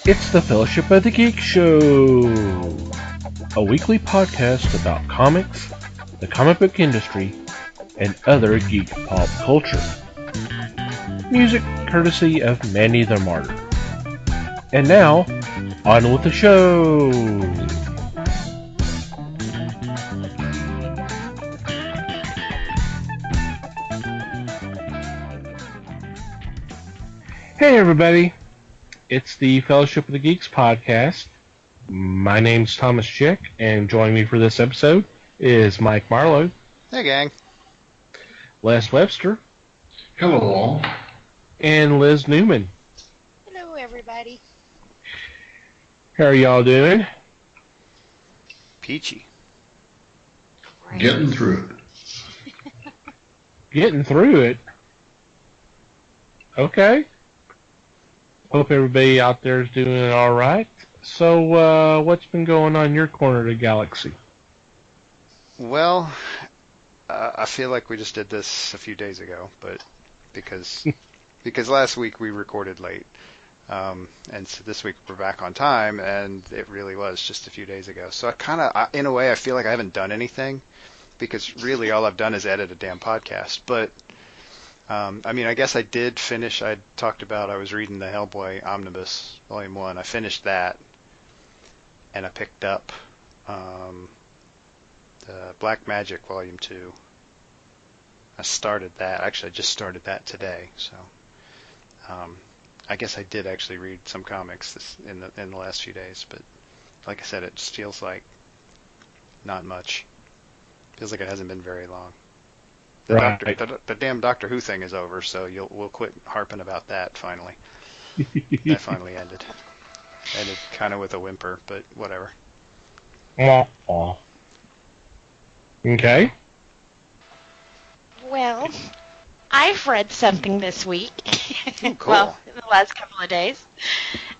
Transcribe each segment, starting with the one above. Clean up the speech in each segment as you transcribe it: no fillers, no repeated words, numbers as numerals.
It's the Fellowship of the Geek Show, a weekly podcast about comics, the comic book industry, and other geek pop culture. Music courtesy of Manny the Martyr. And now, on with the show! Hey everybody! It's the Fellowship of the Geeks podcast. My name's Thomas Chick, and joining me for this episode is Mike Marlowe. Hey, gang. Les Webster. Hello, all. And Liz Newman. Hello, everybody. How are y'all doing? Peachy. Great. Getting through it. Getting through it? Okay. Hope everybody out there is doing all right. So, what's been going on in your corner of the galaxy? Well, I feel like we just did this a few days ago, but because last week we recorded late, and so this week we're back on time, and it really was just a few days ago. So in a way, I feel like I haven't done anything, because really all I've done is edit a damn podcast. But I guess I did finish. I talked about I was reading the Hellboy Omnibus, Volume 1. I finished that, and I picked up the Black Magick, Volume 2. I started that. Actually, I just started that today. So I guess I did actually read some comics in the last few days. But like I said, it just feels like not much. Feels like it hasn't been very long. The damn Doctor Who thing is over, so we'll quit harping about that finally. That finally ended. Ended kind of with a whimper, but whatever. Aww. Okay. Well, I've read something this week. Oh, cool. Well, in the last couple of days.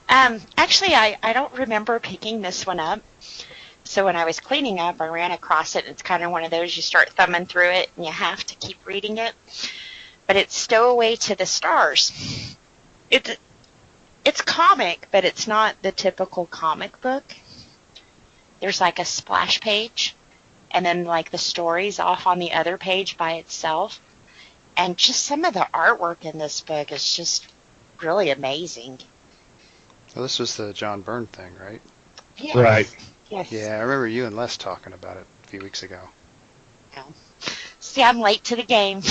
Actually, I don't remember picking this one up. So when I was cleaning up, I ran across it. It's kind of one of those you start thumbing through it, and you have to keep reading it. But it's Stowaway to the Stars. It's comic, but it's not the typical comic book. There's like a splash page, and then like the story's off on the other page by itself. And just some of the artwork in this book is just really amazing. Well, this was the John Byrne thing, right? Yes. Right. Yes. Yeah, I remember you and Les talking about it a few weeks ago. No. See, I'm late to the game.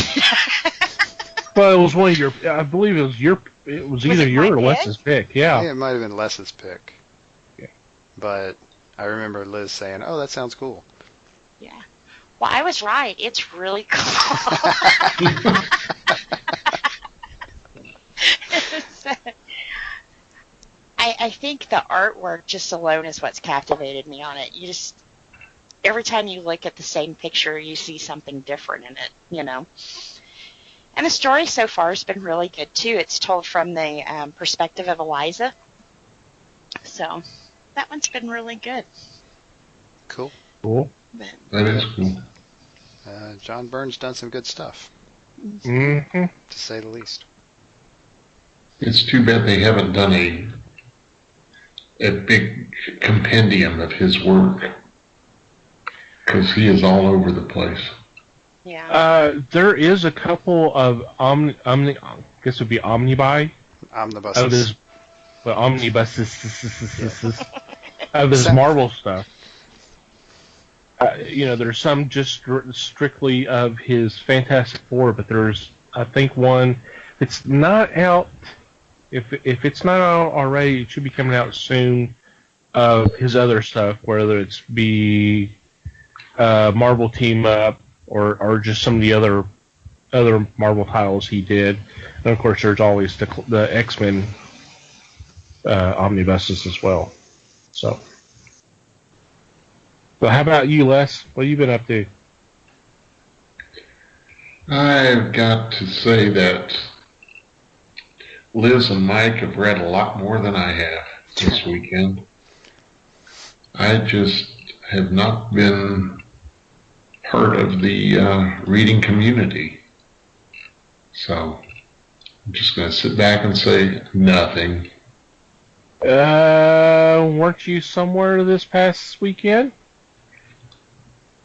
Well, it was one of your. I believe it was your. It was either it your or my Les's pick. Yeah. It might have been Les's pick. Yeah. But I remember Liz saying, "Oh, that sounds cool." Yeah. Well, I was right. It's really cool. I think the artwork just alone is what's captivated me on it. You just, every time you look at the same picture, you see something different in it, you know. And the story so far has been really good, too. It's told from the perspective of Eliza. So, that one's been really good. Cool. Cool. That is cool. John Byrne's done some good stuff, Mm-hmm. to say the least. It's too bad they haven't done a big compendium of his work, because he is all over the place. Yeah. There is a couple of I guess it would be omnibuses. Omnibuses. Omnibuses of his Marvel stuff. There's some just strictly of his Fantastic Four, but there's, I think, one. It's not out. If it's not out already, it should be coming out soon. Of his other stuff, whether it's be Marvel Team Up or just some of the other Marvel titles he did, and of course there's always the X-Men omnibuses as well. So how about you, Les? What have you been up to? I've got to say that Liz and Mike have read a lot more than I have this weekend. I just have not been part of the reading community. So I'm just going to sit back and say nothing. Weren't you somewhere this past weekend?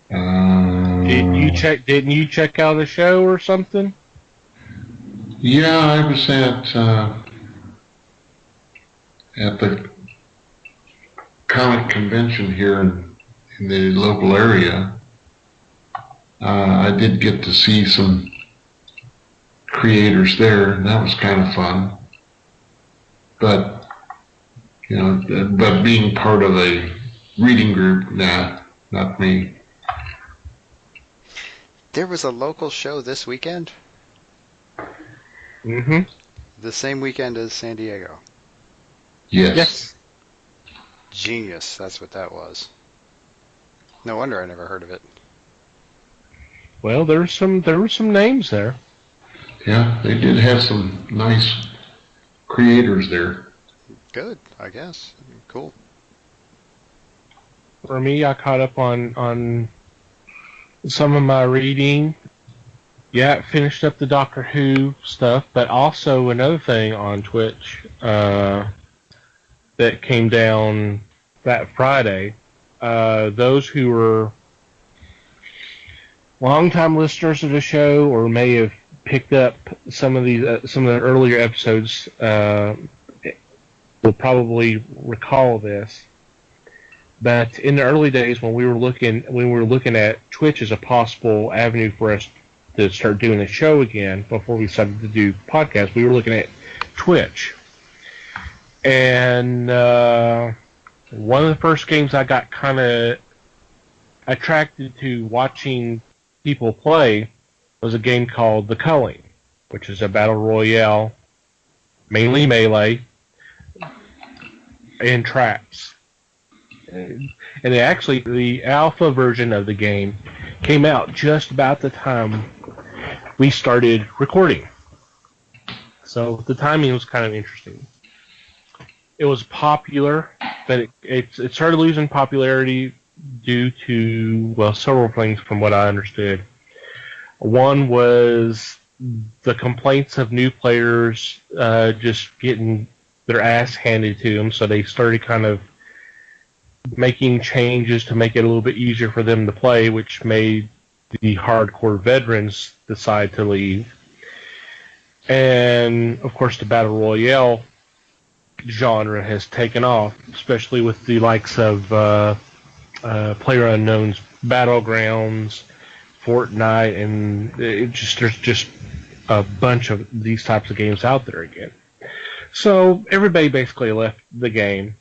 Didn't you check out a show or something? Yeah, I was at the comic convention here in the local area. I did get to see some creators there, and that was kind of fun. But but being part of a reading group, nah, not me. There was a local show this weekend? Mm-hmm. The same weekend as San Diego. Yes. Genius, that's what that was. No wonder I never heard of it. Well, there were some names there. Yeah, they did have some nice creators there. Good, I guess. Cool. For me, I caught up on some of my reading. Yeah, finished up the Doctor Who stuff, but also another thing on Twitch that came down that Friday. Those who were longtime listeners of the show or may have picked up some of the earlier episodes will probably recall this. But in the early days, when we were looking at Twitch as a possible avenue for us to start doing a show again, before we started to do podcasts, we were looking at Twitch. And one of the first games I got kind of attracted to watching people play was a game called The Culling, which is a battle royale, mainly melee, and traps. And the alpha version of the game came out just about the time we started recording. So the timing was kind of interesting. It was popular, but it started losing popularity due to, well, several things from what I understood. One was the complaints of new players just getting their ass handed to them, so they started kind of making changes to make it a little bit easier for them to play, which made the hardcore veterans decide to leave. And, of course, the Battle Royale genre has taken off, especially with the likes of PlayerUnknown's Battlegrounds, Fortnite, and there's just a bunch of these types of games out there again. So everybody basically left the game.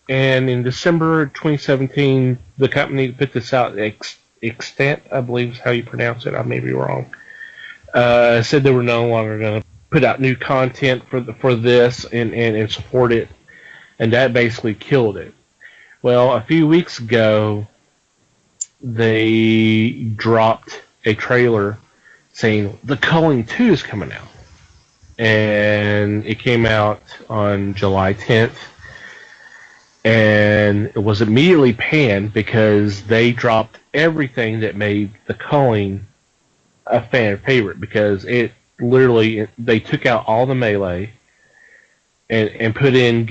And in December 2017, the company that put this out, Extent, I believe is how you pronounce it, I may be wrong, said they were no longer going to put out new content for this and support it, and that basically killed it. Well, a few weeks ago, they dropped a trailer saying The Culling 2 is coming out. And it came out on July 10th. And it was immediately panned because they dropped everything that made The Culling a fan favorite, because it literally, they took out all the melee and put in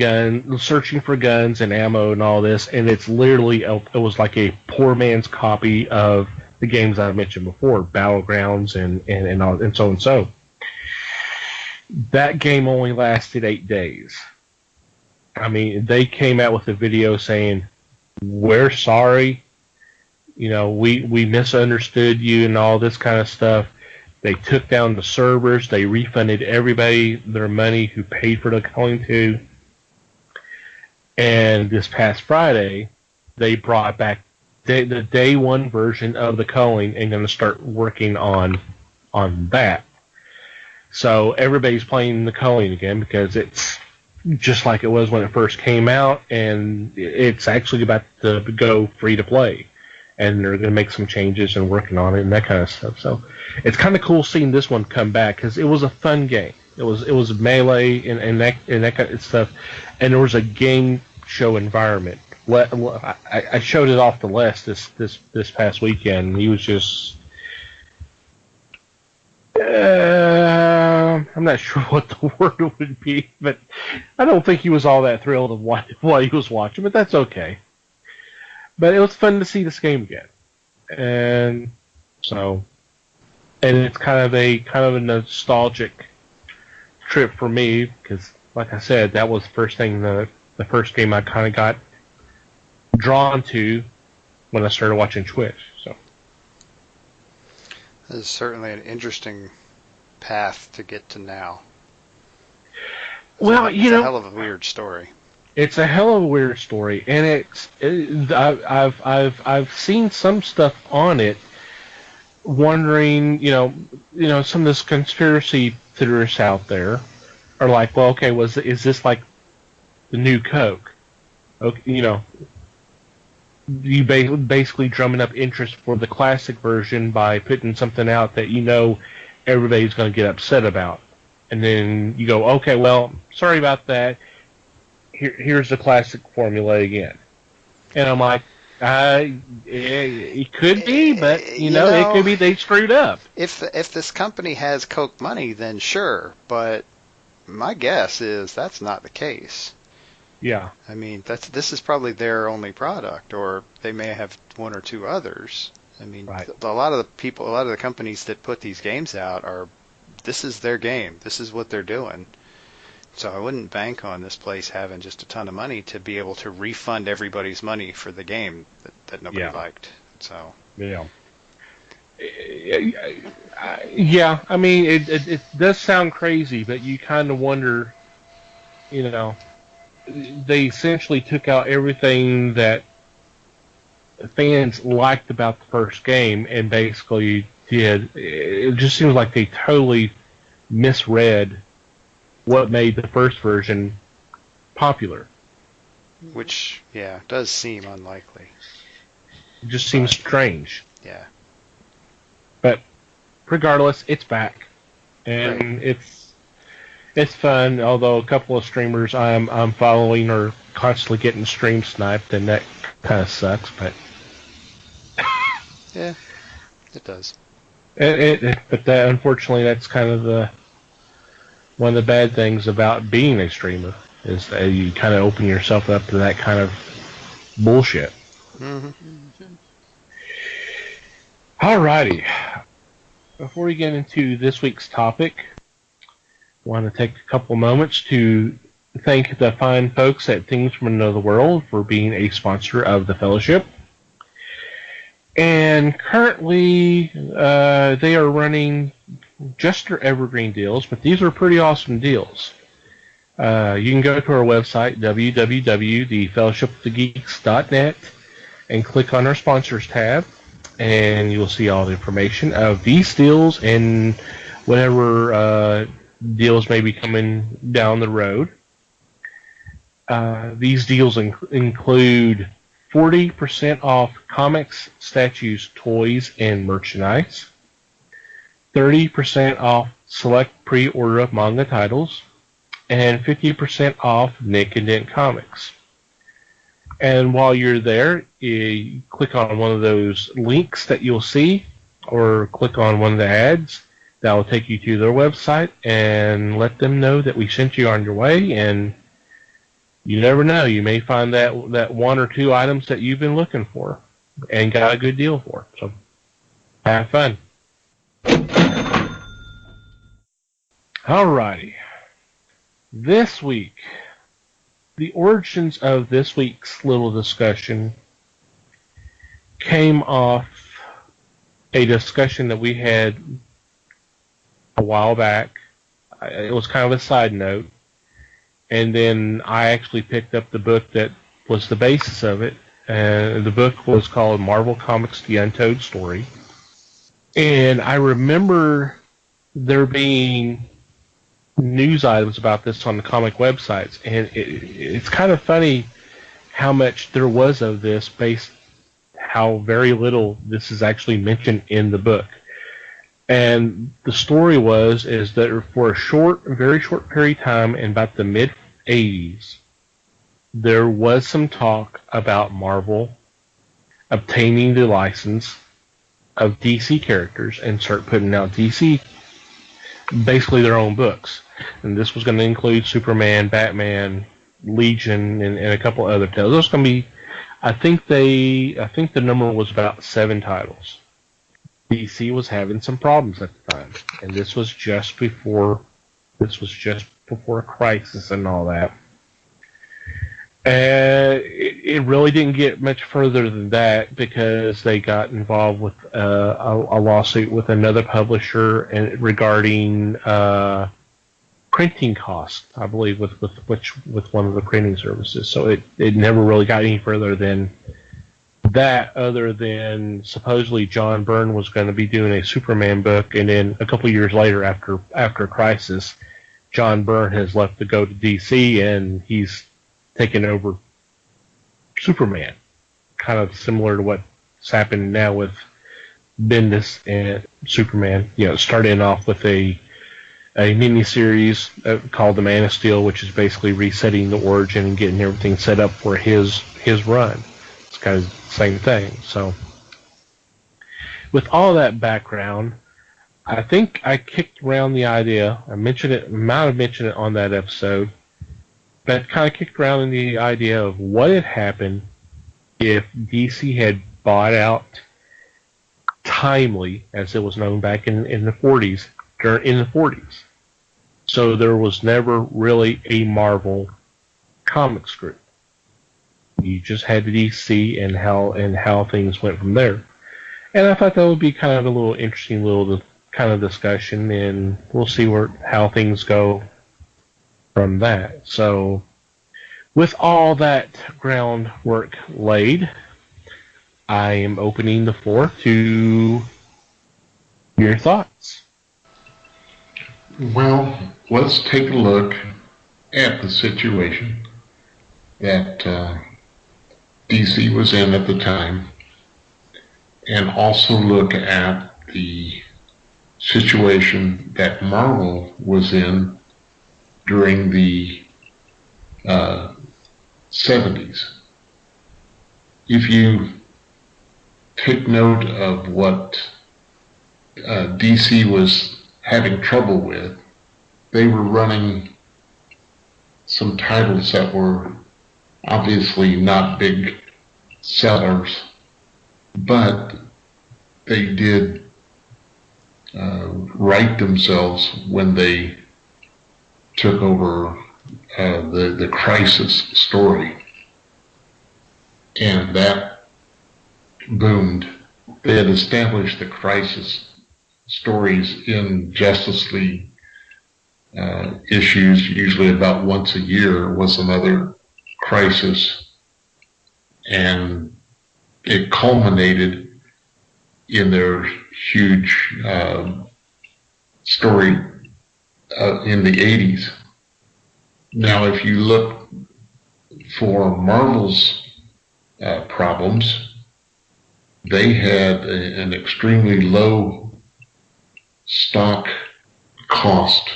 searching for guns and ammo and all this, and it's literally, it was like a poor man's copy of the games I mentioned before, Battlegrounds and all, and so and so. That game only lasted 8 days. I mean, they came out with a video saying, "We're sorry, we misunderstood you," and all this kind of stuff. They took down the servers. They refunded everybody their money who paid for The Culling 2. And this past Friday, they brought back the day one version of The Culling and going to start working on that. So everybody's playing The Culling again because it's just like it was when it first came out, and it's actually about to go free to play. And they're going to make some changes and working on it and that kind of stuff. So it's kind of cool seeing this one come back because it was a fun game. It was melee and that kind of stuff, and there was a game show environment. I showed it off to Les this past weekend. He was just I'm not sure what the word would be, but I don't think he was all that thrilled of what he was watching, but that's okay. But it was fun to see this game again. And it's kind of a nostalgic trip for me, because like I said, that was the first game I kind of got drawn to when I started watching Twitch. So this is certainly an interesting path to get to now. Well, it's a hell of a weird story. It's a hell of a weird story, and I've seen some stuff on it, wondering, some of this conspiracy theorists out there are like, well, okay, is this like the new Coke? Okay, you basically drumming up interest for the classic version by putting something out that everybody's going to get upset about, and then you go, okay, well, sorry about that. Here's the classic formula again, and I'm like, it could be, but it could be they screwed up. If this company has Coke money, then sure, but my guess is that's not the case. Yeah. I mean, this is probably their only product, or they may have one or two others. I mean, right. A lot of the companies that put these games out this is their game. This is what they're doing. So I wouldn't bank on this place having just a ton of money to be able to refund everybody's money for the game that nobody liked. So yeah. Yeah, I mean, it does sound crazy, but you kind of wonder, they essentially took out everything that fans liked about the first game and basically it just seems like they totally misread what made the first version popular. Which, does seem unlikely. It just seems strange. Yeah. But regardless, it's back. And it's fun, although a couple of streamers I'm following are constantly getting stream sniped, and that kind of sucks, but yeah, it does. But unfortunately, that's kind of one of the bad things about being a streamer, is that you kind of open yourself up to that kind of bullshit. Mm-hmm. Alrighty. Before we get into this week's topic, I want to take a couple moments to thank the fine folks at Things from Another World for being a sponsor of the Fellowship. And currently, they are running just their evergreen deals, but these are pretty awesome deals. You can go to our website, www.thefellowshipofthegeeks.net, and click on our sponsors tab, and you'll see all the information of these deals and whatever deals may be coming down the road. These deals include 40% off comics, statues, toys, and merchandise, 30% off select pre-order of manga titles, and 50% off Nick and Dent comics. And while you're there, you click on one of those links that you'll see, or click on one of the ads. That will take you to their website and let them know that we sent you on your way. And you never know, you may find that one or two items that you've been looking for and got a good deal for. So have fun. Alrighty. This week, the origins of this week's little discussion came off a discussion that we had a while back. It was kind of a side note. And then I actually picked up the book that was the basis of it. And the book was called Marvel Comics: The Untold Story. And I remember there being news items about this on the comic websites. And it's kind of funny how much there was of this, based how very little this is actually mentioned in the book. And the story is that for a very short period of time, in about the mid-'80s, there was some talk about Marvel obtaining the license of DC characters and start putting out DC basically their own books. And this was going to include Superman, Batman, Legion, and a couple other titles. Those going to be, I think the number was about 7 titles. DC was having some problems at the time, and this was just before Crisis and all that. It really didn't get much further than that because they got involved with a lawsuit with another publisher regarding printing costs, I believe, with one of the printing services. So it never really got any further than that, other than supposedly John Byrne was going to be doing a Superman book, and then a couple years later, after Crisis, John Byrne has left to go to DC, and he's taken over Superman, kind of similar to what's happening now with Bendis and Superman. Starting off with a mini-series called The Man of Steel, which is basically resetting the origin and getting everything set up for his run. It's kind of the same thing. So, with all that background, I think I kicked around the idea. I might have mentioned it on that episode, but I kind of kicked around in the idea of what had happened if DC had bought out Timely, as it was known back in the 40s. In the 40s. So there was never really a Marvel comics group. You just had the DC and how things went from there. And I thought that would be kind of a little interesting little kind of discussion, and we'll see how things go from that. So with all that groundwork laid, I am opening the floor to your thoughts. Well, let's take a look at the situation that DC was in at the time, and also look at the situation that Marvel was in during the 70s. If you take note of what DC was having trouble with, they were running some titles that were obviously not big sellers, but they did right themselves when they took over the Crisis story, and that boomed. They had established the Crisis stories in Justice League issues, usually about once a year was another Crisis, and it culminated in their huge story in the 80s. Now, if you look for Marvel's problems, they had an extremely low stock cost.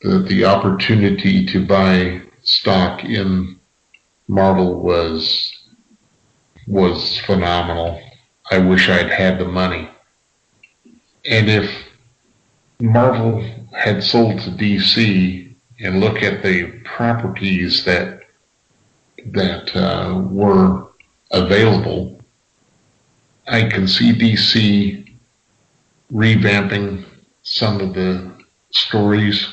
The opportunity to buy stock in Marvel was phenomenal. I wish I'd had the money. And if Marvel had sold to DC, and look at the properties that were available, I can see DC revamping some of the stories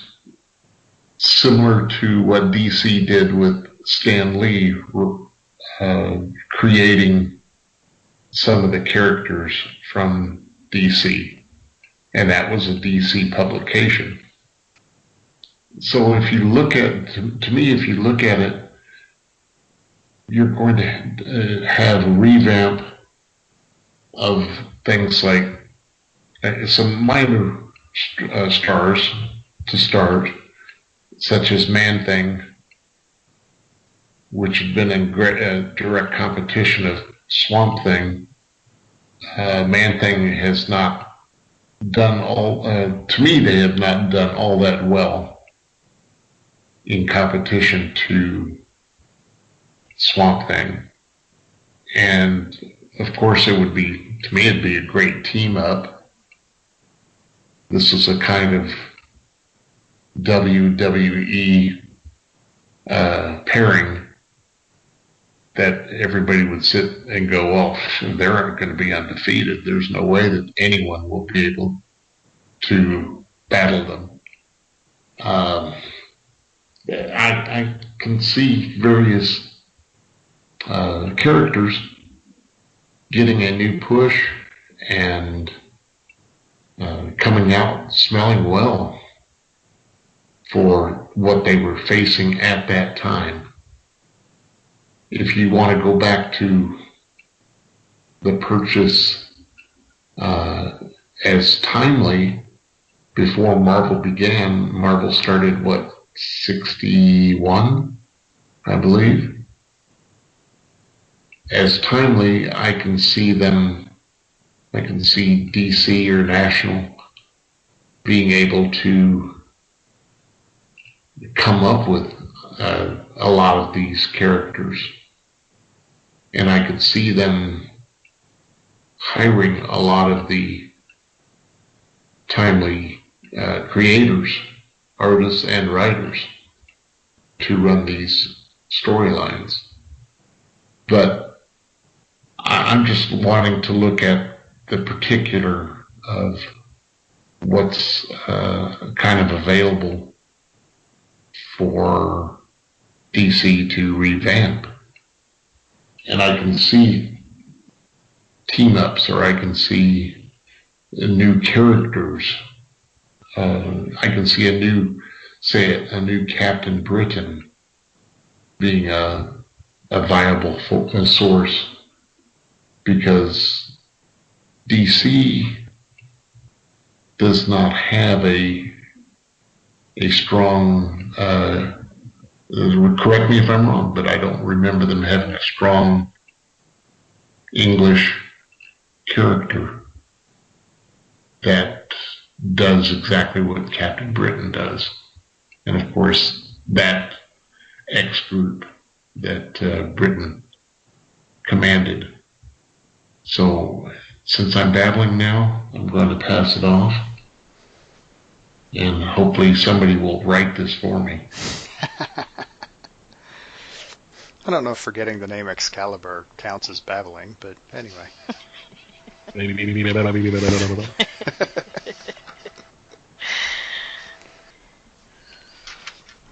similar to what DC did with Stan Lee, creating some of the characters from DC, and that was a DC publication. So if you look at, to me, if you look at it, you're going to have a revamp of things like some minor stars to start, such as Man-Thing, which had been in direct competition of Swamp Thing. Man-Thing has not done to me, they have not done all that well in competition to Swamp Thing. And of course it would be, to me, it'd be a great team up. this was a kind of WWE pairing that everybody would sit and go, well, they're going to be undefeated. There's no way that anyone will be able to battle them. I can see various characters getting a new push and coming out smelling well for what they were facing at that time. If you want to go back to the purchase as timely, before Marvel began, Marvel started, 61, I believe? As timely, I can see DC or National being able to come up with a lot of these characters. And I could see them hiring a lot of the timely creators, artists, and writers to run these storylines. But I'm just wanting to look at the particular of what's kind of available for DC to revamp. And I can see team-ups, or I can see new characters. I can see a new Captain Britain being a viable source, because DC does not have a strong, correct me if I'm wrong, but I don't remember them having a strong English character that does exactly what Captain Britain does. And of course, that X group that Britain commanded. So, since I'm babbling now, I'm going to pass it off. And hopefully somebody will write this for me. I don't know if forgetting the name Excalibur counts as babbling, but anyway.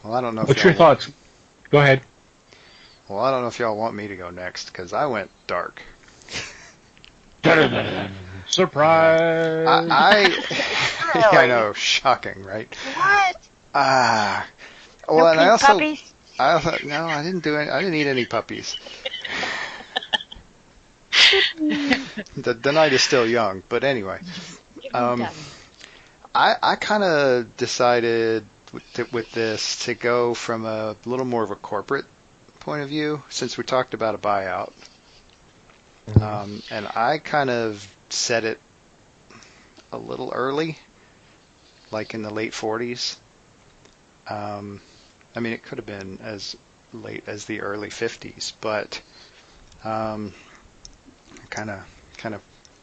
Well, I don't know. What's your thoughts? Go ahead. Well, I don't know if y'all want me to go next, because I went dark. Surprise! Yeah, I know, shocking, right? What? Well, No and I pink also, puppies? no, I didn't do it. I didn't eat any puppies. The night is still young, but anyway. I kind of decided with this to go from a little more of a corporate point of view, since we talked about a buyout. And I kind of set it a little early, like in the late 40s. I mean, it could have been as late as the early 50s, but I kind of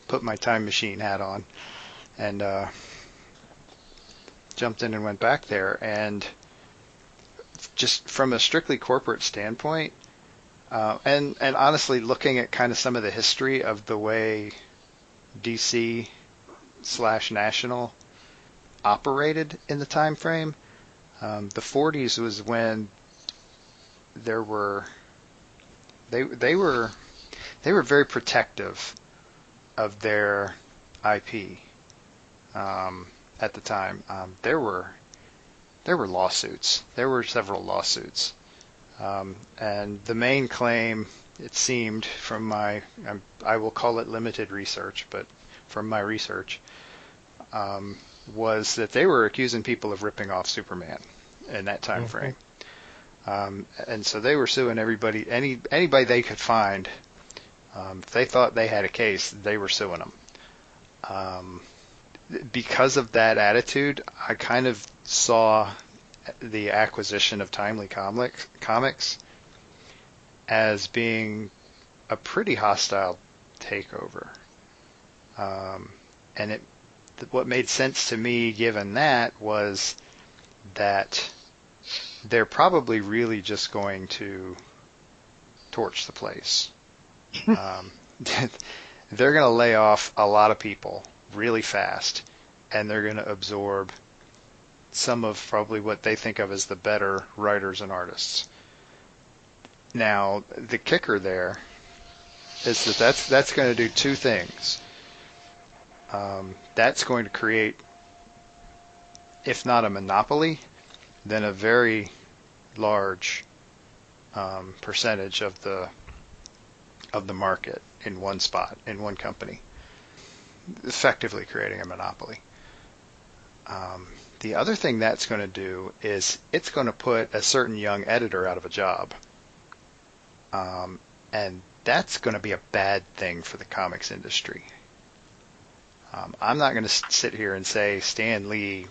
put my time machine hat on and jumped in and went back there. And just from a strictly corporate standpoint, and honestly, looking at kind of some of the history of the way DC/National operated in the time frame, the 40s was when they were very protective of their IP. At the time, there were lawsuits. There were several lawsuits. And the main claim, it seemed, from my, I will call it limited research, but from my research, was that they were accusing people of ripping off Superman in that time frame. And so they were suing everybody, anybody they could find. If they thought they had a case, they were suing them. Because of that attitude, I kind of saw the acquisition of Timely Comics as being a pretty hostile takeover. And what made sense to me given that was that they're probably really just going to torch the place. They're going to lay off a lot of people really fast, and they're going to absorb some of probably what they think of as the better writers and artists. Now, the kicker there is that's going to do two things. That's going to create, if not a monopoly, then a very large percentage of the market in one spot, in one company, effectively creating a monopoly. The other thing that's going to do is it's going to put a certain young editor out of a job. And that's going to be a bad thing for the comics industry. I'm not going to sit here and say Stan Lee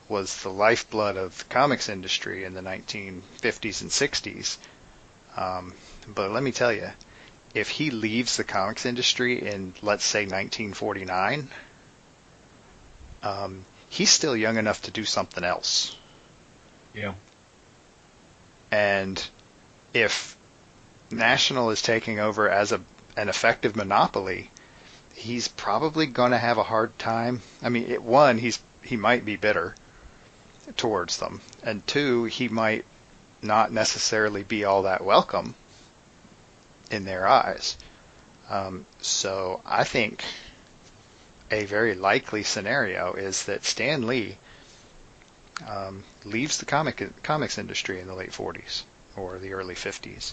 was the lifeblood of the comics industry in the 1950s and 60s. But let me tell you, if he leaves the comics industry in, let's say, 1949, he's still young enough to do something else. Yeah. And if National is taking over as an effective monopoly, he's probably going to have a hard time. I mean, one, he might be bitter towards them, and two, he might not necessarily be all that welcome in their eyes. So I think a very likely scenario is that Stan Lee leaves the comics industry in the late 40s or the early 50s.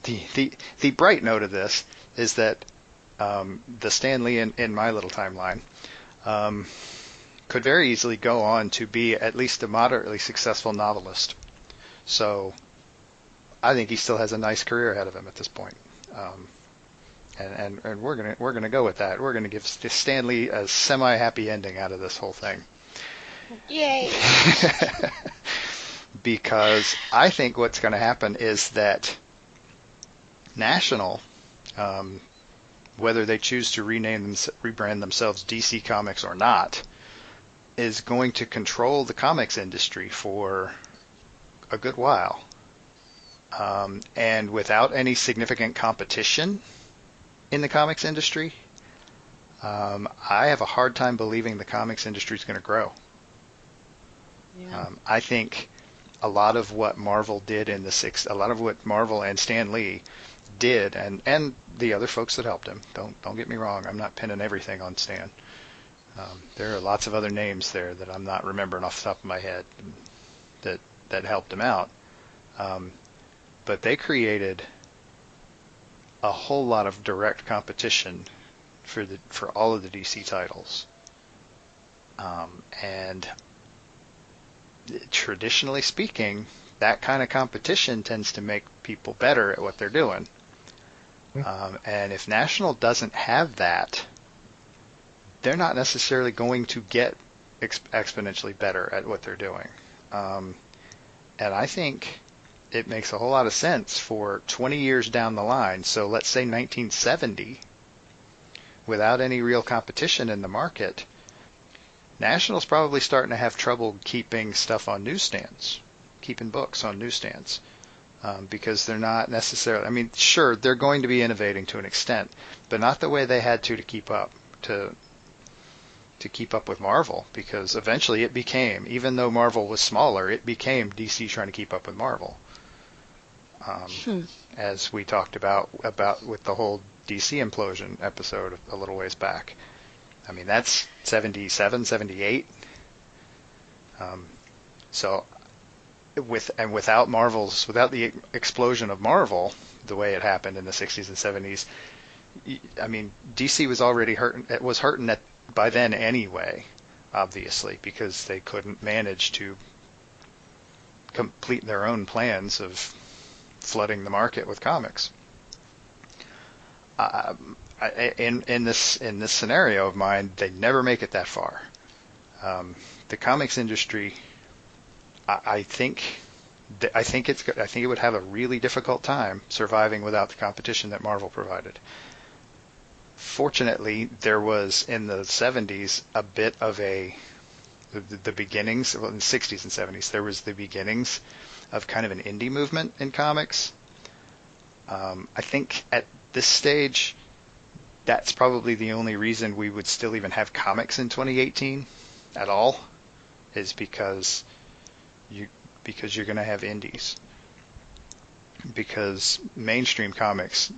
The bright note of this is that the Stan Lee in my little timeline could very easily go on to be at least a moderately successful novelist. So I think he still has a nice career ahead of him at this point. And we're gonna go with that. We're gonna give Stan Lee a semi-happy ending out of this whole thing. Yay! Because I think what's going to happen is that National, whether they choose to rebrand themselves DC Comics or not, is going to control the comics industry for a good while. And without any significant competition in the comics industry, I have a hard time believing the comics industry is going to grow. Yeah. I think a lot of what Marvel did a lot of what Marvel and Stan Lee did, and the other folks that helped him. Don't get me wrong. I'm not pinning everything on Stan. There are lots of other names there that I'm not remembering off the top of my head that helped him out. But they created a whole lot of direct competition for all of the DC titles. And traditionally speaking, that kind of competition tends to make people better at what they're doing. And if National doesn't have that, they're not necessarily going to get exponentially better at what they're doing. And I think it makes a whole lot of sense for 20 years down the line, so let's say 1970, without any real competition in the market, National's probably starting to have trouble keeping stuff on newsstands, keeping books on newsstands, because they're not necessarily, I mean, sure, they're going to be innovating to an extent, but not the way they had to keep up, to keep up with Marvel, because eventually it became, even though Marvel was smaller, it became DC trying to keep up with Marvel. As we talked about with the whole DC implosion episode a little ways back. I mean, that's 77, 78. So without the explosion of Marvel, the way it happened in the 60s and 70s, I mean, DC was already hurting. It was hurting by then anyway, obviously, because they couldn't manage to complete their own plans of flooding the market with comics. In this scenario of mine, they never make it that far. The comics industry, I think it would have a really difficult time surviving without the competition that Marvel provided. fortunately, there was in the 70s a bit of the beginnings, well, in the 60s and 70s, there was the beginnings of kind of an indie movement in comics. I think at this stage, that's probably the only reason we would still even have comics in 2018 at all, is because you're going to have indies. Because mainstream comics,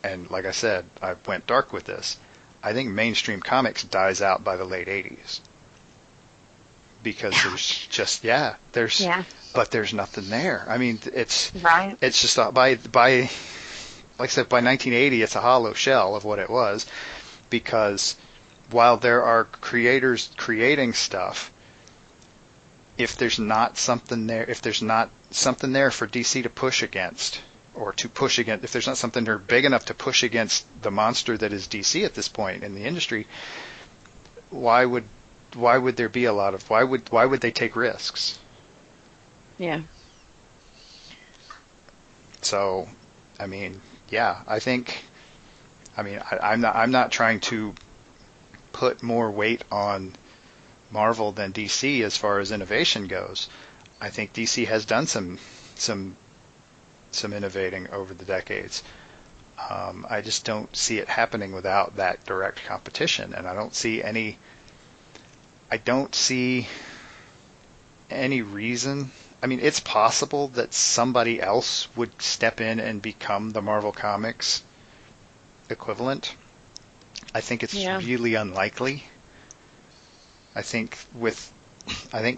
and like I said, I went dark with this, I think mainstream comics dies out by the late 80s. Because there's just, but there's nothing there. I mean, it's just by like I said, by 1980, it's a hollow shell of what it was, because while there are creators creating stuff, if there's not something there for DC to push against, if there's not something there big enough to push against the monster that is DC at this point in the industry, why would there be why would they take risks? Yeah. So, I mean, yeah, I'm not trying to put more weight on Marvel than DC as far as innovation goes. I think DC has done some innovating over the decades. I just don't see it happening without that direct competition, and I don't see any reason. I mean, it's possible that somebody else would step in and become the Marvel Comics equivalent. I think it's really unlikely. I think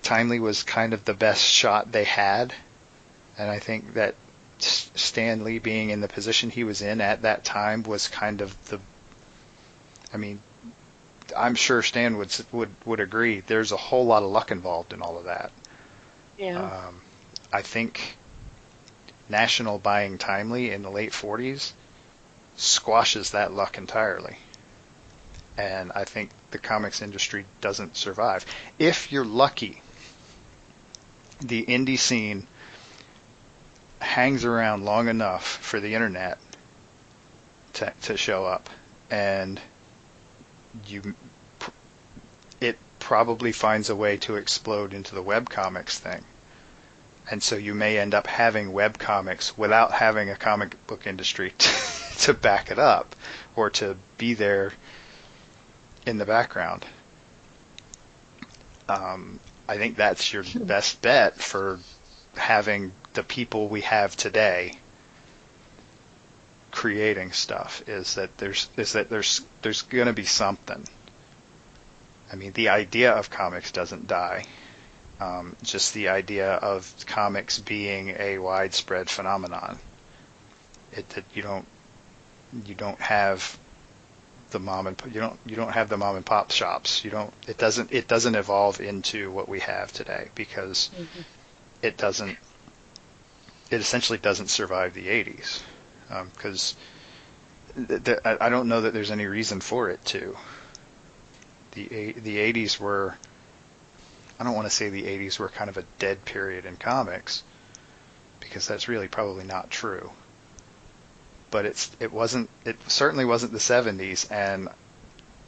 Timely was kind of the best shot they had, and I think that Stan Lee being in the position he was in at that time was kind of I'm sure Stan would agree. There's a whole lot of luck involved in all of that. Yeah. I think National buying Timely in the late 40s squashes that luck entirely. And I think the comics industry doesn't survive. If you're lucky, the indie scene hangs around long enough for the internet to show up, and it probably finds a way to explode into the webcomics thing. And so you may end up having webcomics without having a comic book industry to back it up or to be there in the background. I think that's your best bet for having the people we have today creating stuff, is that there's going to be something. I mean, the idea of comics doesn't die. Just the idea of comics being a widespread phenomenon. You don't have the mom and pop shops. It doesn't evolve into what we have today, because it essentially doesn't survive the 80s. Because I don't know that there's any reason for it to. The 80s were, I don't want to say the 80s were kind of a dead period in comics, because that's really probably not true. But it certainly wasn't the 70s, and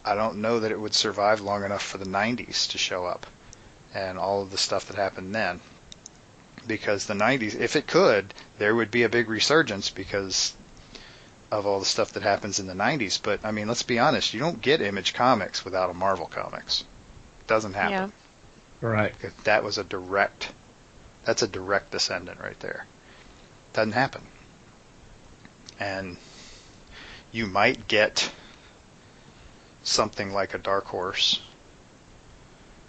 I don't know that it would survive long enough for the 90s to show up and all of the stuff that happened then. Because the 90s, if it could, there would be a big resurgence because of all the stuff that happens in the 90s. But, I mean, let's be honest, you don't get Image Comics without a Marvel Comics. It doesn't happen. Yeah. Right. That's a direct descendant right there. Doesn't happen. And you might get something like a Dark Horse.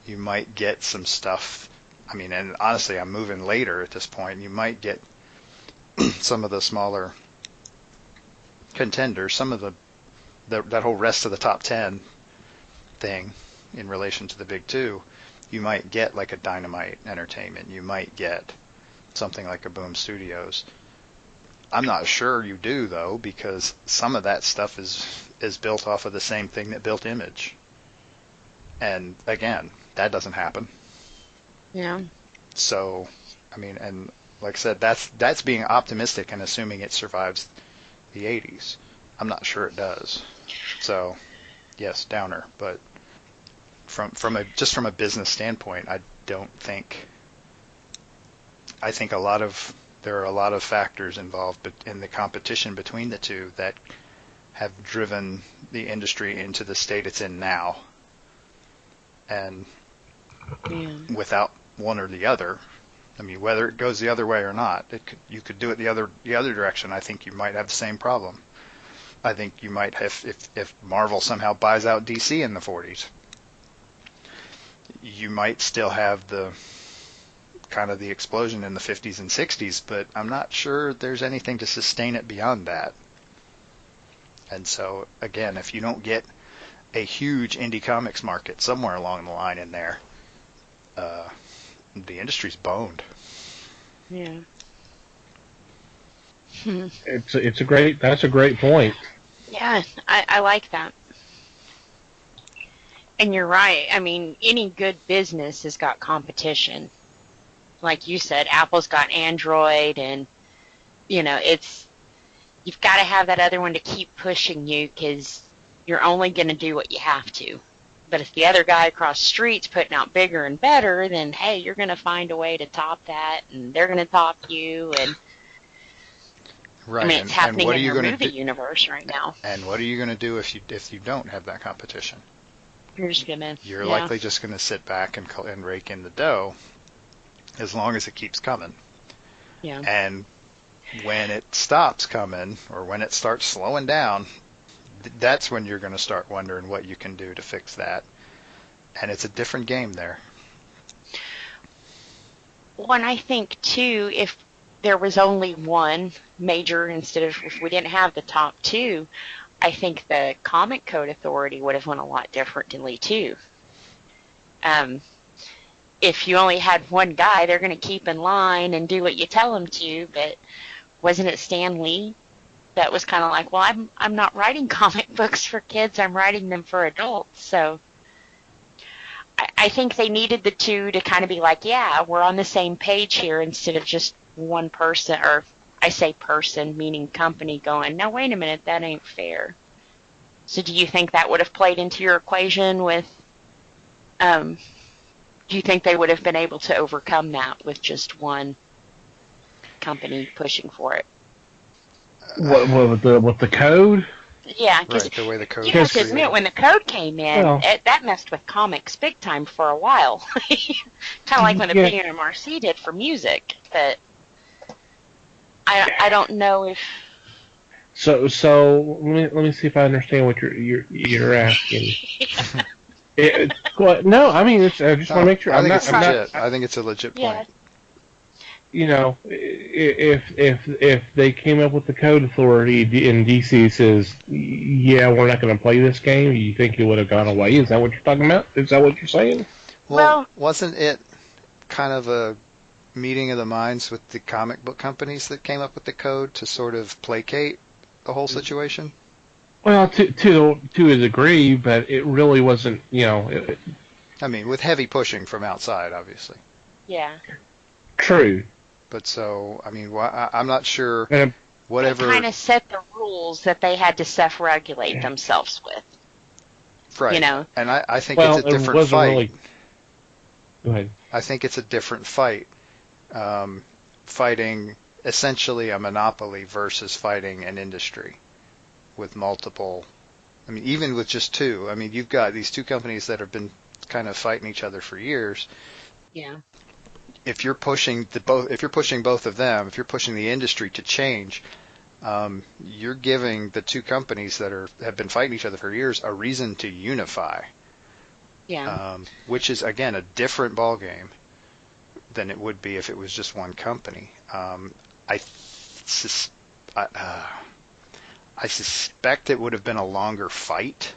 You might get some stuff. I mean, and honestly, I'm moving later at this point. You might get some of the smaller contenders, some of that whole rest of the top 10 thing in relation to the big two. You might get like a Dynamite Entertainment. You might get something like a Boom Studios. I'm not sure you do, though, because some of that stuff is built off of the same thing that built Image. And again, that doesn't happen. Yeah. So, I mean, and like I said, that's being optimistic and assuming it survives the 80s. I'm not sure it does. So, yes, downer. But from a business standpoint, I think there are a lot of factors involved in the competition between the two that have driven the industry into the state it's in now. And without one or the other, I mean, whether it goes the other way or not, you could do it the other direction. I think you might have the same problem. I think you might have, if Marvel somehow buys out DC in the 40s, you might still have the kind of the explosion in the 50s and 60s, but I'm not sure there's anything to sustain it beyond that. And so, again, if you don't get a huge indie comics market somewhere along the line in there, the industry's boned. Yeah. That's a great point. Yeah, I like that. And you're right. I mean, any good business has got competition. Like you said, Apple's got Android, and, you've got to have that other one to keep pushing you, because you're only going to do what you have to. But if the other guy across the street's putting out bigger and better, then, hey, you're going to find a way to top that, and they're going to top you. And right. I mean, it's happening in your movie universe right now. And what are you going to do if you don't have that competition? You're likely just going to sit back and rake in the dough as long as it keeps coming. Yeah. And when it stops coming, or when it starts slowing down, that's when you're going to start wondering what you can do to fix that. And it's a different game there. Well, and I think, too, if there was only one major instead of, if we didn't have the top two, I think the Comic Code Authority would have went a lot differently, too. If you only had one guy, they're going to keep in line and do what you tell them to, but wasn't it Stan Lee that was kind of like, well, I'm not writing comic books for kids, I'm writing them for adults. So I think they needed the two to kind of be like, yeah, we're on the same page here, instead of just one person, or I say person, meaning company, going, no, wait a minute, that ain't fair. So do you think that would have played into your equation with, do you think they would have been able to overcome that with just one company pushing for it? What with the code? Yeah, right, the way the code. You have to admit, when the code came in, that messed with comics big time for a while. Kind of like when the PMRC did for music. But I don't know if. So let me see if I understand what you're asking. No, I mean, I just want to make sure. I think it's legit. I think it's a legit point. If they came up with the code authority and DC says, yeah, we're not going to play this game, you think it would have gone away? Is that what you're talking about? Is that what you're saying? Well, wasn't it kind of a meeting of the minds with the comic book companies that came up with the code to sort of placate the whole situation? Well, to a degree, but it really wasn't, I mean, with heavy pushing from outside, obviously. Yeah. True. But so, I mean, I'm not sure. Whatever. They kind of set the rules that they had to self-regulate themselves with. Right. And I think it's a different fight. Really... Go ahead. I think it's a different fight. Fighting essentially a monopoly versus fighting an industry with multiple. I mean, even with just two. I mean, you've got these two companies that have been kind of fighting each other for years. Yeah. If you're pushing both of them, if you're pushing the industry to change, you're giving the two companies that have been fighting each other for years a reason to unify. Yeah. Which is, again, a different ballgame than it would be if it was just one company. I suspect it would have been a longer fight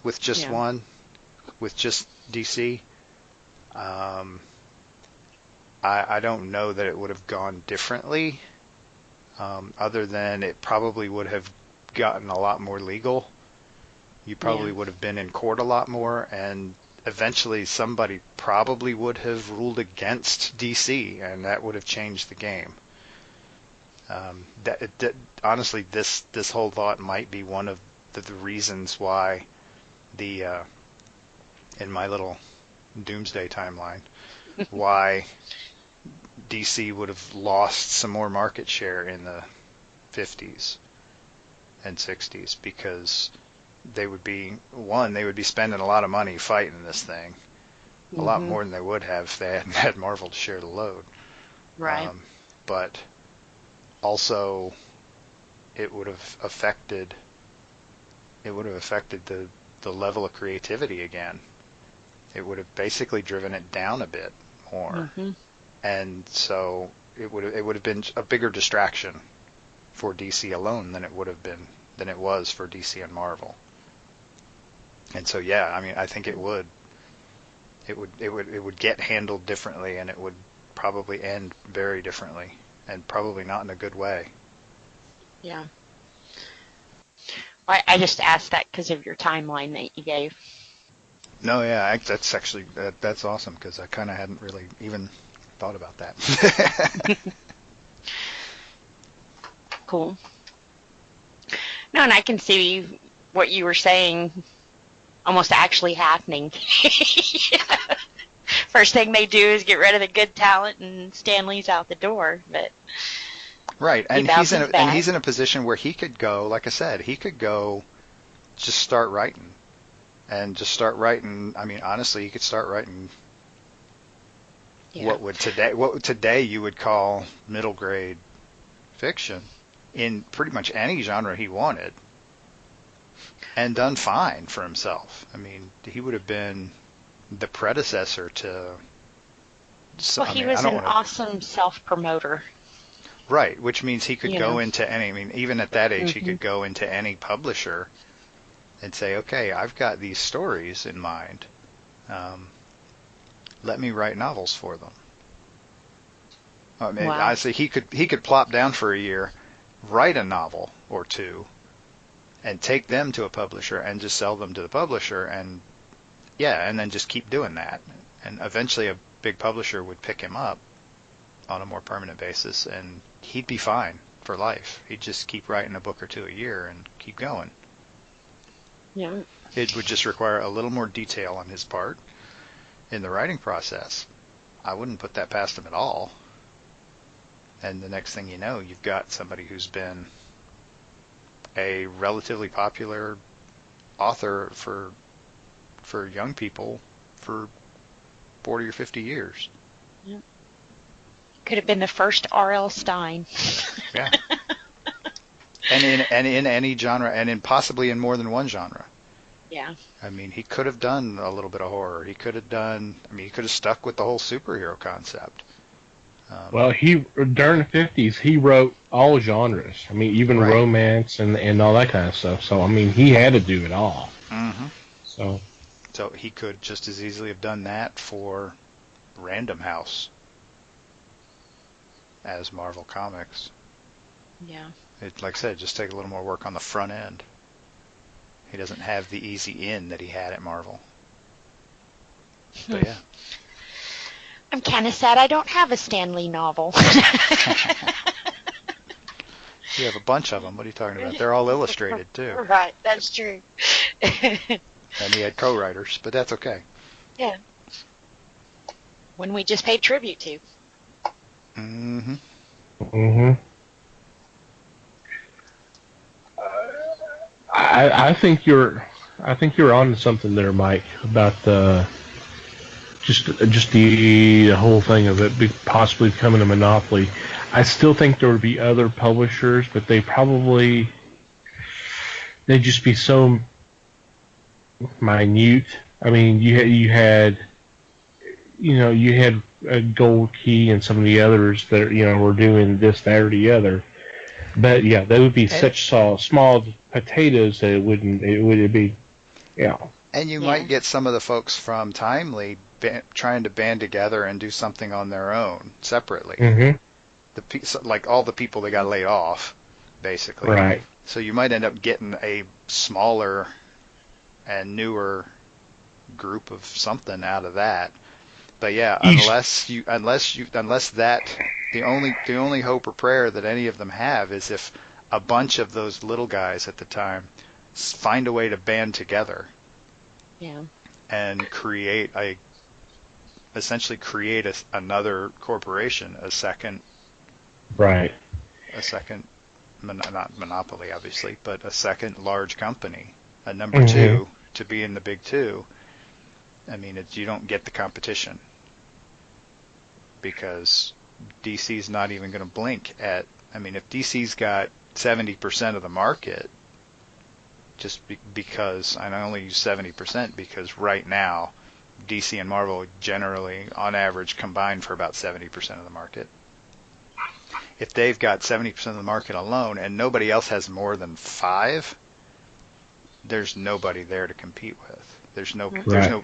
with just one, with just DC. I don't know that it would have gone differently, other than it probably would have gotten a lot more legal. You probably would have been in court a lot more, and eventually somebody probably would have ruled against DC, and that would have changed the game. Honestly, this whole thought might be one of the reasons why in my little doomsday timeline, why DC would have lost some more market share in the 50s and 60s, because they would be spending a lot of money fighting this thing, a lot more than they would have if they hadn't had Marvel to share the load. Right. But also, it would have affected the level of creativity again. It would have basically driven it down a bit more, and so it would have been a bigger distraction for DC alone than it was for DC and Marvel. And so, yeah, I mean, I think it would get handled differently, and it would probably end very differently, and probably not in a good way. Yeah. I just asked that because of your timeline that you gave. No, yeah, that's actually that's awesome, because I kind of hadn't really even thought about that. Cool. No, and I can see what you were saying almost actually happening. First thing they do is get rid of the good talent, and Stanley's out the door. But right, and he's in a position where he could go, like I said, just start writing. And just start writing. I mean, honestly, you could start writing what today you would call middle grade fiction in pretty much any genre he wanted, and done fine for himself. I mean, he would have been the predecessor to. He was an awesome self-promoter. Right, which means he could go into any. I mean, even at that age, he could go into any publisher and say, okay, I've got these stories in mind. Let me write novels for them. I mean, honestly, he could plop down for a year, write a novel or two, and take them to a publisher and just sell them to the publisher, and then just keep doing that. And eventually a big publisher would pick him up on a more permanent basis, and he'd be fine for life. He'd just keep writing a book or two a year and keep going. Yeah. It would just require a little more detail on his part in the writing process. I wouldn't put that past him at all. And the next thing you know, you've got somebody who's been a relatively popular author for young people for 40 or 50 years. Yeah. Could have been the first R.L. Stine. Yeah. And in any genre, and in possibly in more than one genre. Yeah. I mean, he could have done a little bit of horror. He could have stuck with the whole superhero concept. Well, during the 50s, he wrote all genres. I mean, even romance and all that kind of stuff. So, I mean, he had to do it all. Mm-hmm. So he could just as easily have done that for Random House as Marvel Comics. Yeah. Like I said, just take a little more work on the front end. He doesn't have the easy in that he had at Marvel. But yeah. I'm kind of sad I don't have a Stan Lee novel. You have a bunch of them. What are you talking about? They're all illustrated, too. Right, that's true. And he had co-writers, but that's okay. Yeah. When we just paid tribute to. Mm-hmm. Mm-hmm. I think you're on to something there, Mike, about just the whole thing of it possibly becoming a monopoly. I still think there would be other publishers, but they'd just be so minute. I mean, you had Gold Key and some of the others that were doing this, that, or the other. But yeah, they would be such small potatoes that it would be, And you might get some of the folks from Timely trying to band together and do something on their own separately. Mm-hmm. Like all the people that got laid off, basically. Right. So you might end up getting a smaller and newer group of something out of that. But yeah, unless that The only hope or prayer that any of them have is if a bunch of those little guys at the time find a way to band together. Yeah. And essentially create another corporation, a second, not monopoly, obviously, but a second large company, a number two to be in the big two. I mean, you don't get the competition because DC's not even going to blink at. I mean, if DC's got 70% of the market, just because, and I only use 70% because right now DC and Marvel generally, on average, combine for about 70% of the market. If they've got 70% of the market alone and nobody else has more than 5, there's nobody there to compete with. There's no,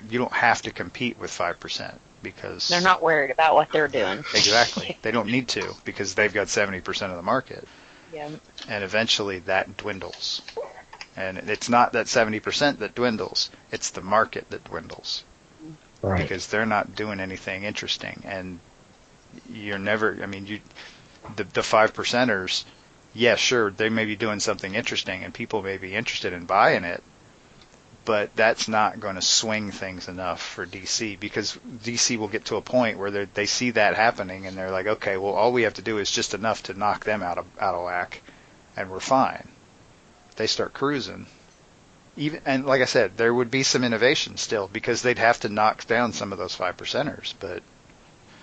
you don't have to compete with 5% because they're not worried about what they're doing. Exactly. They don't need to because they've got 70% of the market. Yeah. And eventually that dwindles. And it's not that 70% that dwindles, it's the market that dwindles. Right. Because they're not doing anything interesting, and you're never. I mean, the 5%ers, yeah, sure, they may be doing something interesting, and people may be interested in buying it, but that's not going to swing things enough for DC because DC will get to a point where they see that happening, and they're like, okay, well, all we have to do is just enough to knock them out of whack, and we're fine. They start cruising. And like I said, there would be some innovation still because they'd have to knock down some of those 5%ers, but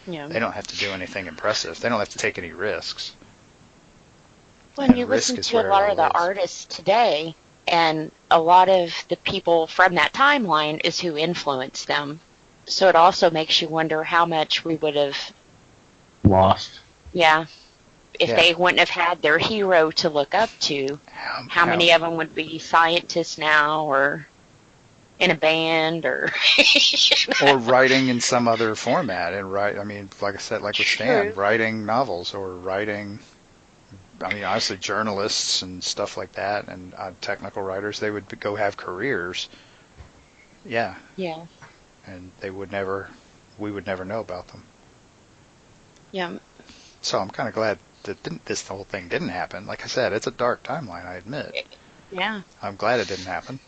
they don't have to do anything impressive. They don't have to take any risks. When you listen to a lot of the artists today, and a lot of the people from that timeline is who influenced them, so it also makes you wonder how much we would have lost. Yeah. If they wouldn't have had their hero to look up to, how many of them would be scientists now or in a band or or writing in some other format and I mean, like I said, like with Stan, writing novels or writing, I mean, honestly, journalists and stuff like that and technical writers, they would go have careers. Yeah. Yeah. And we would never know about them. Yeah. So I'm kind of glad that this whole thing didn't happen. Like I said, it's a dark timeline, I admit. Yeah. I'm glad it didn't happen.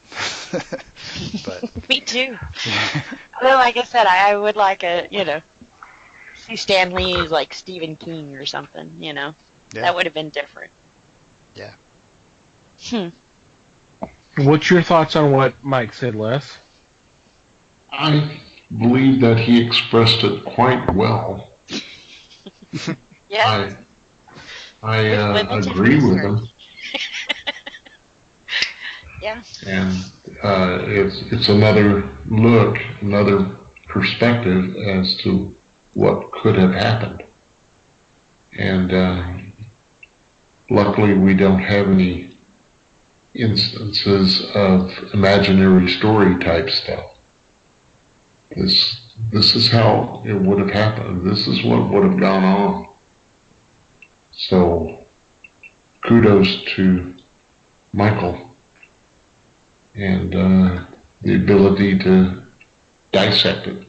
But me too. Well, like I said, I would like see Stan Lee as like Stephen King or something, Yeah. That would have been different. Yeah. What's your thoughts on what Mike said, Les? I believe that he expressed it quite well. Yeah. I agree with him. Yeah. And it's another look, another perspective as to what could have happened. And luckily we don't have any instances of imaginary story type stuff. This is how it would have happened. This is what would have gone on. So, kudos to Michael and the ability to dissect it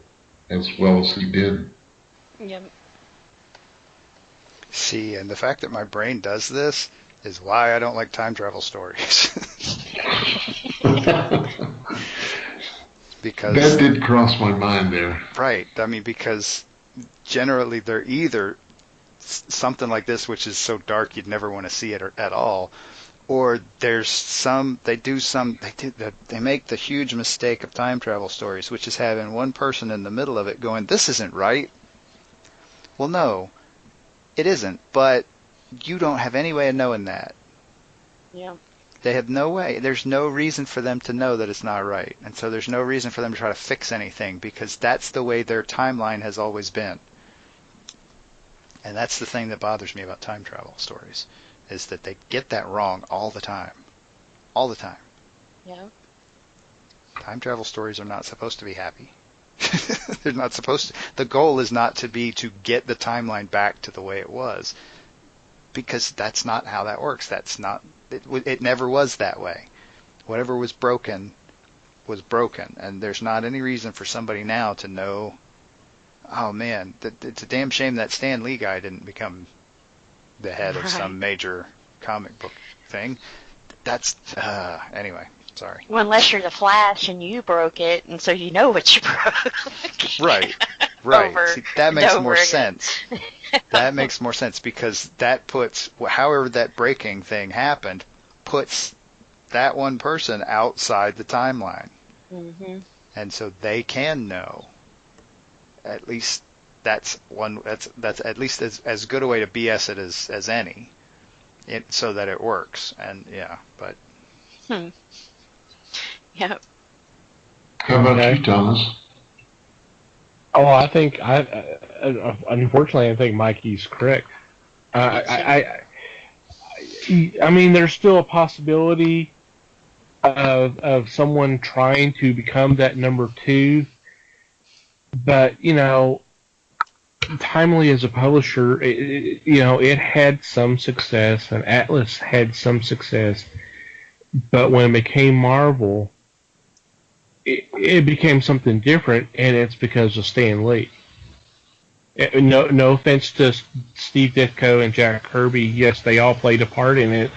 as well as he did. Yep. See, and the fact that my brain does this is why I don't like time travel stories. Because that did cross my mind there. Right. I mean, because generally they're either something like this, which is so dark you'd never want to see it at all, or there's they make the huge mistake of time travel stories, which is having one person in the middle of it going, this isn't right. Well, no, it isn't, but you don't have any way of knowing that. Yeah. They have no way. There's no reason for them to know that it's not right. And so there's no reason for them to try to fix anything because that's the way their timeline has always been. And that's the thing that bothers me about time travel stories, is that they get that wrong all the time. All the time. Yeah. Time travel stories are not supposed to be happy. They're not supposed to. The goal is not to get the timeline back to the way it was, because that's not how that works. That's not. It never was that way. Whatever was broken, and there's not any reason for somebody now to know oh man, it's a damn shame that Stan Lee guy didn't become the head of some major comic book thing. That's anyway. Sorry. Well, unless you're the Flash and you broke it, and so you know what you broke. Right. See, that makes more sense. That makes more sense because that puts, however that breaking thing happened, puts that one person outside the timeline. Mm-hmm. And so they can know. At least that's at least as good a way to BS it as any, so that it works. And yeah, but. Yep. How about you, Thomas? Oh, I think unfortunately, I think Mikey's correct. I mean, there's still a possibility of someone trying to become that number 2, but Timely as a publisher, it had some success, and Atlas had some success, but when it became Marvel, it became something different, and it's because of Stan Lee. No offense to Steve Ditko and Jack Kirby. Yes, they all played a part in it,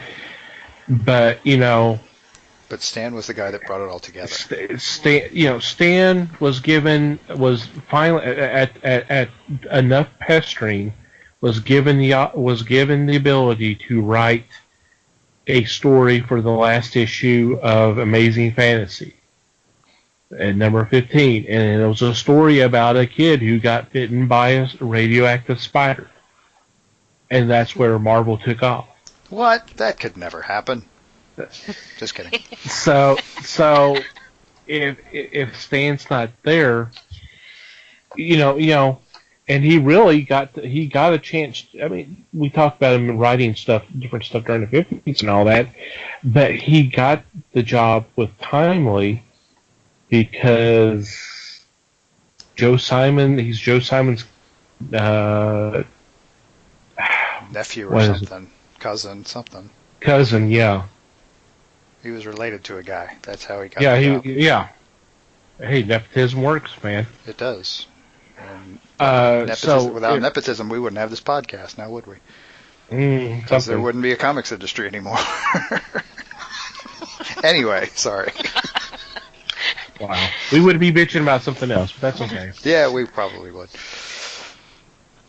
but But Stan was the guy that brought it all together. Stan was finally at enough pestering, was given the ability to write a story for the last issue of Amazing Fantasy. At number 15, and it was a story about a kid who got bitten by a radioactive spider, and that's where Marvel took off. What? That could never happen. Just kidding. So if Stan's not there, and he really got a chance. I mean, we talked about him writing different stuff during the 50s and all that, but he got the job with Timely. Because Joe Simon, he's Joe Simon's nephew or something, cousin, yeah. He was related to a guy. That's how he got the job. Yeah. Hey, nepotism works, man. It does. And without nepotism, we wouldn't have this podcast now, would we? Because there wouldn't be a comics industry anymore. Anyway, sorry. Wow. We would be bitching about something else, but that's okay. Yeah, we probably would.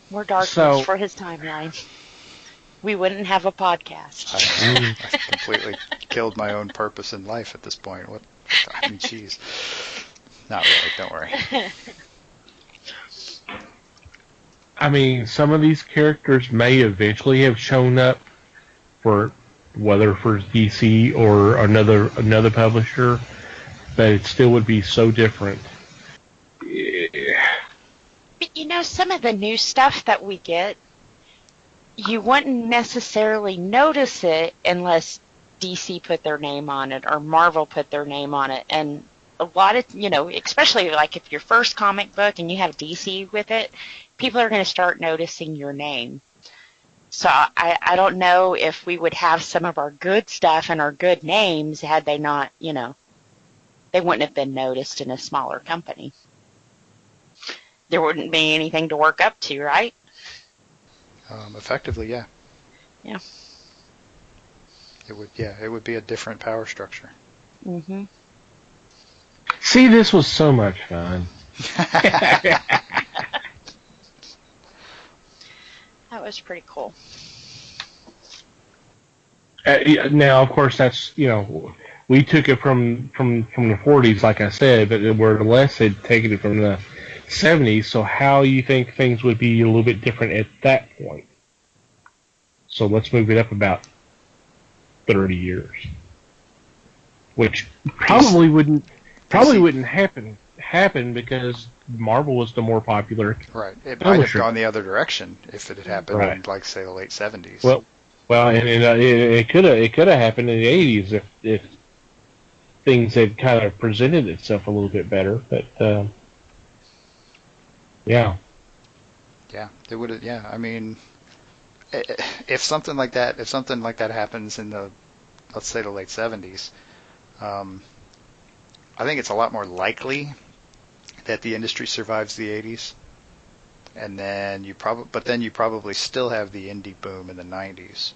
More darkness for his timeline. We wouldn't have a podcast. I completely killed my own purpose in life at this point. I mean, jeez. Not really, don't worry. I mean, some of these characters may eventually have shown up whether for DC or another publisher, but it still would be so different. But some of the new stuff that we get, you wouldn't necessarily notice it unless DC put their name on it or Marvel put their name on it. And a lot of, especially like if your first comic book and you have DC with it, people are going to start noticing your name. So I don't know if we would have some of our good stuff and our good names had they not, they wouldn't have been noticed in a smaller company. There wouldn't be anything to work up to, right? Effectively, yeah. Yeah. It would be a different power structure. Mm-hmm. See, this was so much fun. That was pretty cool. Now, of course, that's, we took it from the 40s, like I said, but where Les had taken it from the 70s, so how you think things would be a little bit different at that point? So let's move it up about 30 years, which probably wouldn't happen because Marvel was the more popular. Right. It might have gone the other direction if it had happened in, like, say, the late 70s. Well, and it could have happened in the 80s if things had kind of presented itself a little bit better. But yeah. Yeah, it would have. Yeah, I mean, if something like that happens in let's say the late 70s, I think it's a lot more likely that the industry survives the 80s and then you probably still have the indie boom in the 90s,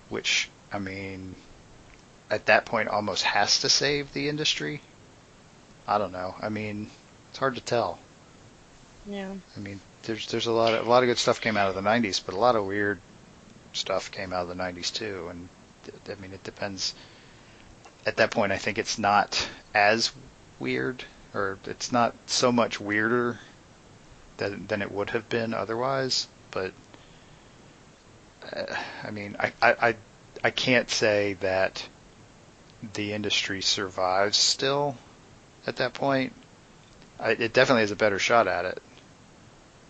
which, I mean, at that point almost has to save the industry. I don't know. I mean, it's hard to tell. Yeah. I mean, there's a lot of good stuff came out of the 90s, but a lot of weird stuff came out of the 90s too. And I mean, it depends. At that point, I think it's not as weird, or it's not so much weirder than it would have been otherwise. But I mean, I can't say that the industry survives still at that point. It definitely has a better shot at it.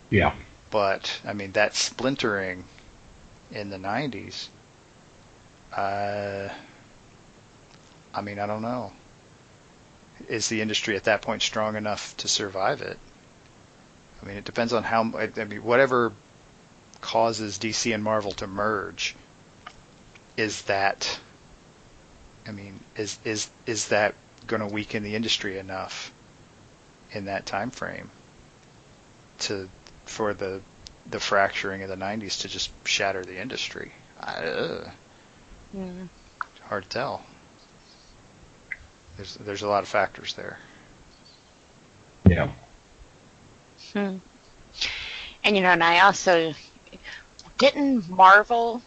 Yeah. But, I mean, that splintering in the 90s, I mean, I don't know. Is the industry at that point strong enough to survive it? I mean, it depends on how, I mean, whatever causes DC and Marvel to merge, is that, I mean, is that going to weaken the industry enough in that time frame for the fracturing of the 90s to just shatter the industry? Hard to tell. There's a lot of factors there. Yeah. And and I also didn't Marvel,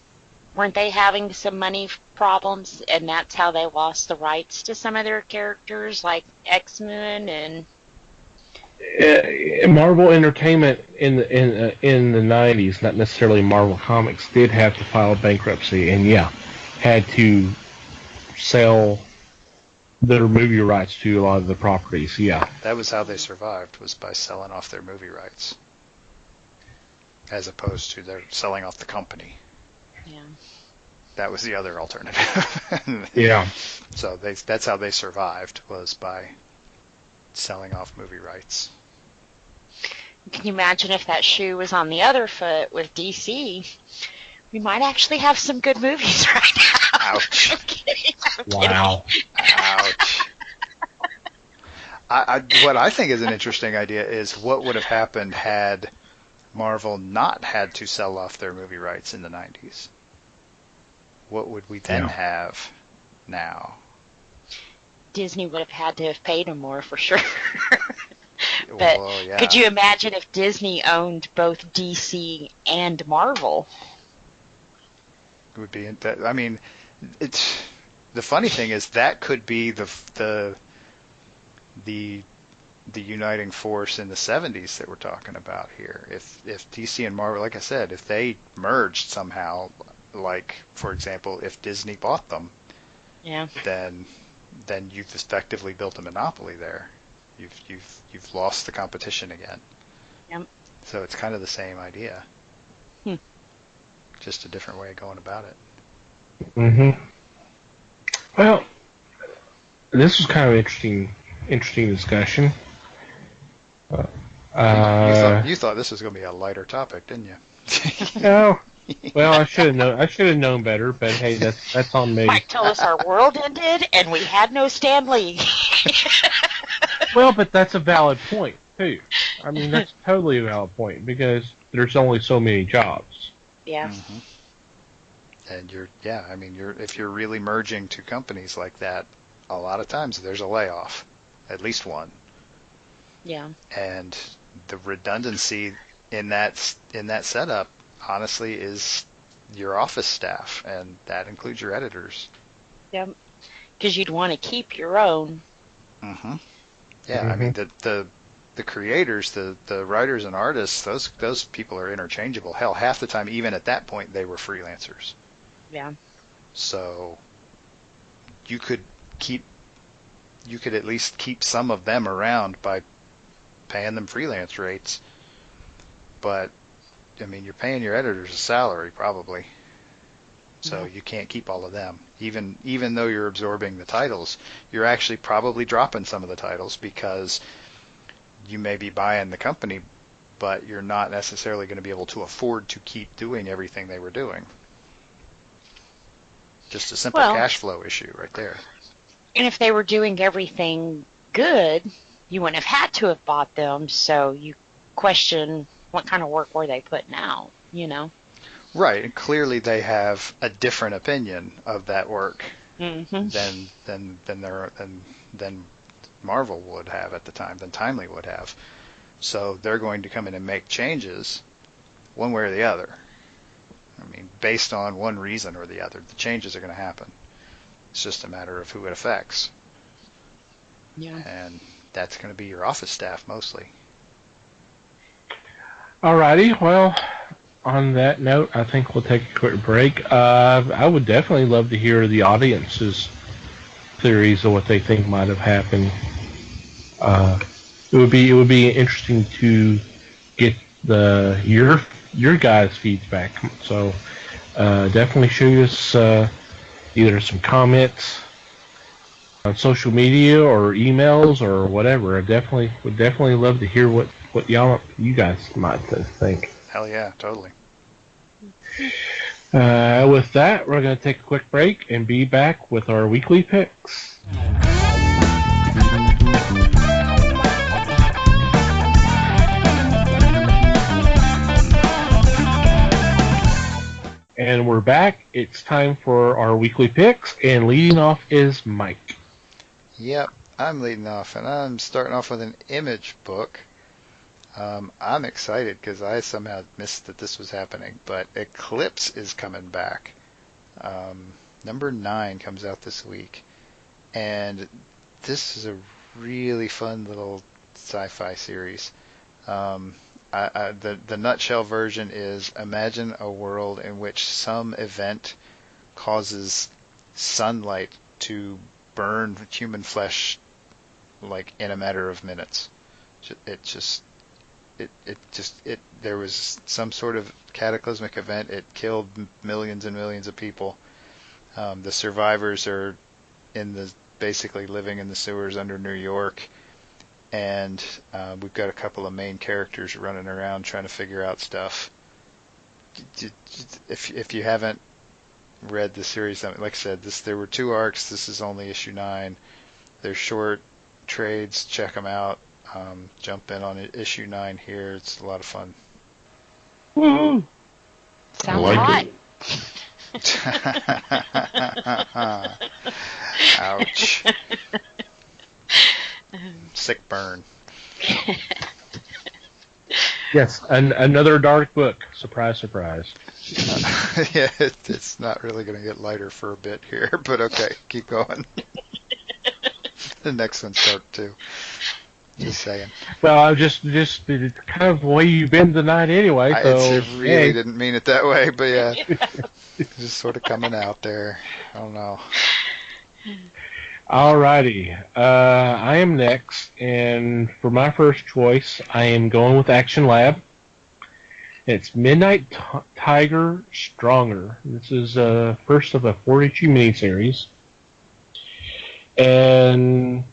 weren't they having some money problems, and that's how they lost the rights to some of their characters, like X-Men and Marvel Entertainment in the 90s, not necessarily Marvel Comics, did have to file bankruptcy, and had to sell their movie rights to a lot of the properties. Yeah, that was how they survived, was by selling off their movie rights, as opposed to their selling off the company. Yeah, that was the other alternative. Yeah. So that's how they survived, was by selling off movie rights. Can you imagine if that shoe was on the other foot with DC? We might actually have some good movies right now. Ouch. I'm kidding. Wow. Ouch. What I think is an interesting idea is what would have happened had Marvel not had to sell off their movie rights in the 90s. What would we then have now? Disney would have had to have paid them more for sure. But well, yeah. Could you imagine if Disney owned both DC and Marvel? It would be. I mean, it's the funny thing is that could be the uniting force in the 70s that we're talking about here. If DC and Marvel, like I said, if they merged somehow, like for example, if Disney bought them, then you've effectively built a monopoly there. You've lost the competition again. Yep. So it's kind of the same idea. Just a different way of going about it. Mm-hmm. Well, this was kind of interesting discussion. You thought this was going to be a lighter topic, didn't you? No. Well, I should have known better, but hey, that's on me. Might tell us our world ended and we had no Stan Lee. Well, but that's a valid point too. I mean, that's totally a valid point because there's only so many jobs. Yeah. Mm-hmm. And if you're really merging two companies like that, a lot of times there's a layoff, at least one. Yeah. And the redundancy in that setup, honestly, is your office staff, and that includes your editors. Yeah. Because you'd want to keep your own. Mm-hmm. Yeah, Mm-hmm. I mean the creators, the writers and artists, those people are interchangeable. Hell, half the time, even at that point, they were freelancers. Yeah. So you could at least keep some of them around by paying them freelance rates. But I mean, you're paying your editors a salary probably, so you can't keep all of them. Even though you're absorbing the titles, you're actually probably dropping some of the titles because you may be buying the company, but you're not necessarily going to be able to afford to keep doing everything they were doing. Just a simple cash flow issue right there. And if they were doing everything good, you wouldn't have had to have bought them, so you question what kind of work were they putting out, you know? Right, and clearly they have a different opinion of that work than Marvel would have at the time, than Timely would have. So they're going to come in and make changes one way or the other. I mean, based on one reason or the other, the changes are going to happen. It's just a matter of who it affects. Yeah. And that's going to be your office staff mostly. Alrighty, well, on that note, I think we'll take a quick break. I would definitely love to hear the audience's theories of what they think might have happened. It would be interesting to get your guys' feedback. So definitely shoot us either some comments on social media or emails or whatever. I would definitely love to hear what you guys might think. Hell yeah, totally. With that, we're going to take a quick break and be back with our weekly picks. And we're back. It's time for our weekly picks, and leading off is Mike. Yep, I'm leading off, and I'm starting off with an Image book. I'm excited because I somehow missed that this was happening, but Eclipse is coming back. Number 9 comes out this week, and this is a really fun little sci-fi series. The nutshell version is, imagine a world in which some event causes sunlight to burn human flesh like in a matter of minutes. There was some sort of cataclysmic event. It killed millions and millions of people. The survivors are basically living in the sewers under New York. And we've got a couple of main characters running around trying to figure out stuff. If you haven't read the series, like I said, there were 2 arcs. This is only issue 9. They're short trades. Check them out. Jump in on issue 9 here. It's a lot of fun. Woo! Sounds hot. Ouch. Sick burn. Yes, another dark book. Surprise, surprise. Yeah, it's not really going to get lighter for a bit here, but okay, keep going. The next one's dark too. Just saying. Well, I'm just it's kind of the way you've been tonight anyway. So I really didn't mean it that way, but yeah, just sort of coming out there. I don't know. Alrighty, I am next, and for my first choice, I am going with Action Lab. It's Midnight Tiger Stronger. This is first of a 4-issue miniseries, and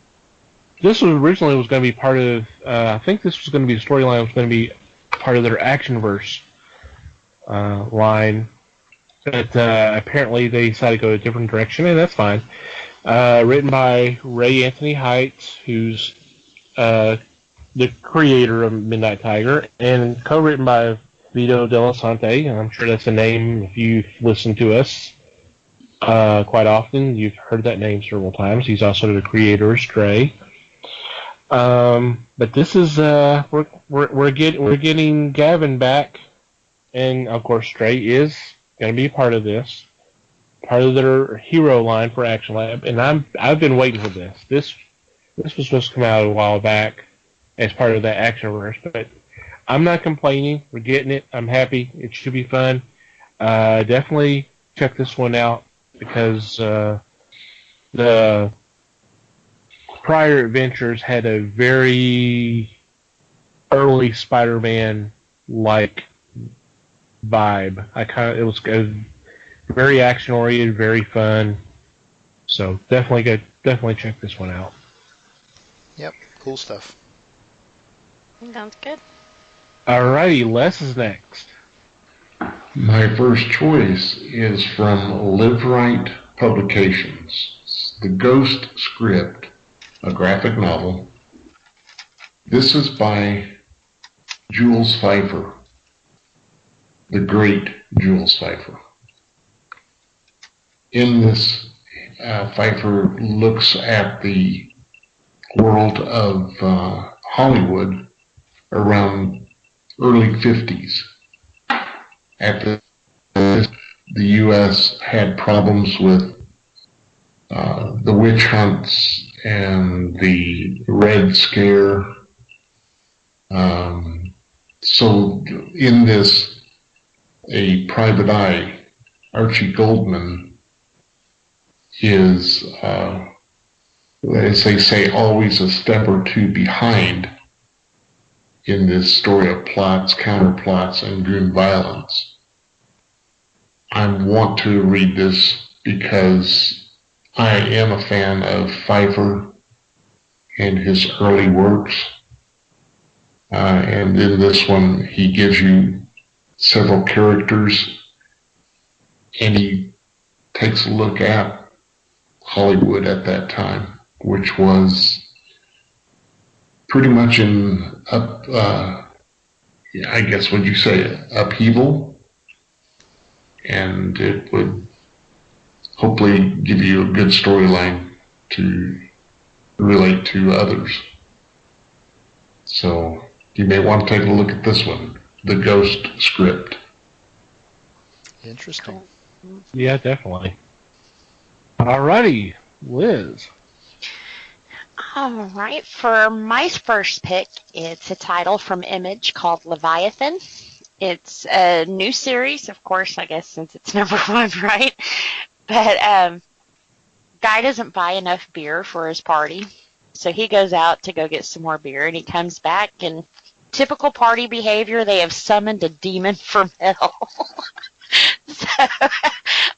this originally was going to be part of. I think this was going to be the storyline. Was going to be part of their Actionverse line, but apparently they decided to go a different direction, and that's fine. Written by Ray Anthony Heights, who's the creator of Midnight Tiger, and co-written by Vito Delasante. I'm sure that's a name, if you've listened to us quite often, you've heard that name several times. He's also the creator of Stray. But this is we're getting Gavin back, and of course Stray is going to be part of this. Part of their hero line for Action Lab, and I've been waiting for this. This was supposed to come out a while back as part of that Actionverse, but I'm not complaining. We're getting it. I'm happy. It should be fun. Definitely check this one out because the prior adventures had a very early Spider-Man like vibe. It was very action-oriented, very fun. So definitely check this one out. Yep, cool stuff. Sounds good. Alrighty, Les is next. My first choice is from Live Right Publications. The Ghost Script, a graphic novel. This is by Jules Feiffer, the great Jules Feiffer. In this, Feiffer looks at the world of Hollywood around early 50s. At the U.S. had problems with the witch hunts and the Red Scare. So in this, a private eye, Archie Goldman, is, as they say, always a step or two behind in this story of plots, counterplots, and grim violence. I want to read this because I am a fan of Feiffer and his early works. And in this one, he gives you several characters, and he takes a look at Hollywood at that time, which was pretty much in I guess, would you say, upheaval? And it would hopefully give you a good storyline to relate to others. So you may want to take a look at this one, The Ghost Script. Interesting. Yeah, definitely. Alrighty, Liz. All right, for my first pick, it's a title from Image called Leviathan. It's a new series, of course, I guess, since it's number one, right? But guy doesn't buy enough beer for his party, so he goes out to go get some more beer, and he comes back, and typical party behavior, they have summoned a demon from hell. So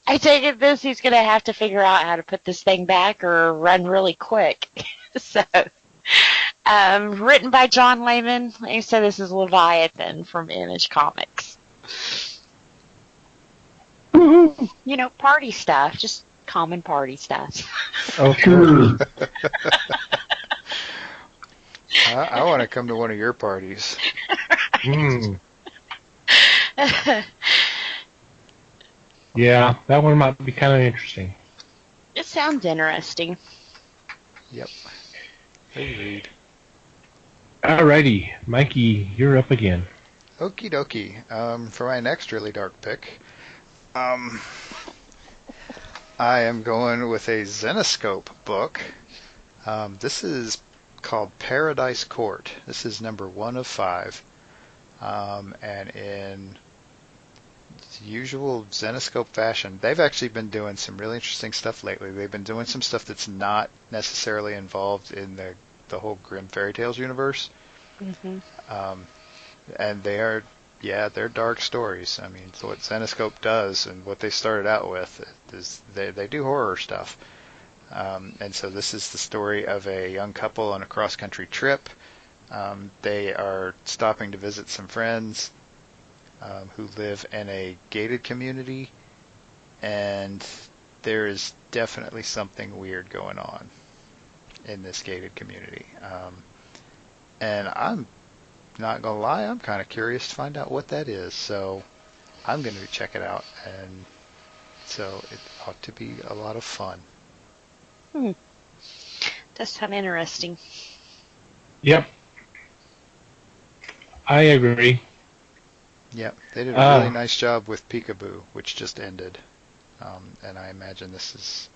I take it he's going to have to figure out how to put this thing back or run really quick. So, written by John Layman. Like I said, this is Leviathan from Image Comics. You know, party stuff, just common party stuff. Oh, sure. I want to come to one of your parties. Yeah, that one might be kind of interesting. It sounds interesting. Yep. Agreed. Alrighty, Mikey, you're up again. Okie dokie. For my next really dark pick, I am going with a Zenescope book. This is called Paradise Court. This is number 1 of 5. And in usual Zenescope fashion, they've actually been doing some really interesting stuff lately. They've been doing some stuff that's not necessarily involved in the whole Grimm Fairy Tales universe. Mm-hmm. And they're dark stories. I mean, so what Zenescope does and what they started out with is they do horror stuff. And so this is the story of a young couple on a cross-country trip. They are stopping to visit some friends who live in a gated community, and there is definitely something weird going on in this gated community. And I'm not going to lie, I'm kind of curious to find out what that is, so I'm going to check it out, and so it ought to be a lot of fun. Does sound interesting. Yep. I agree. Yep, they did a really nice job with Peekaboo, which just ended. And I imagine this is,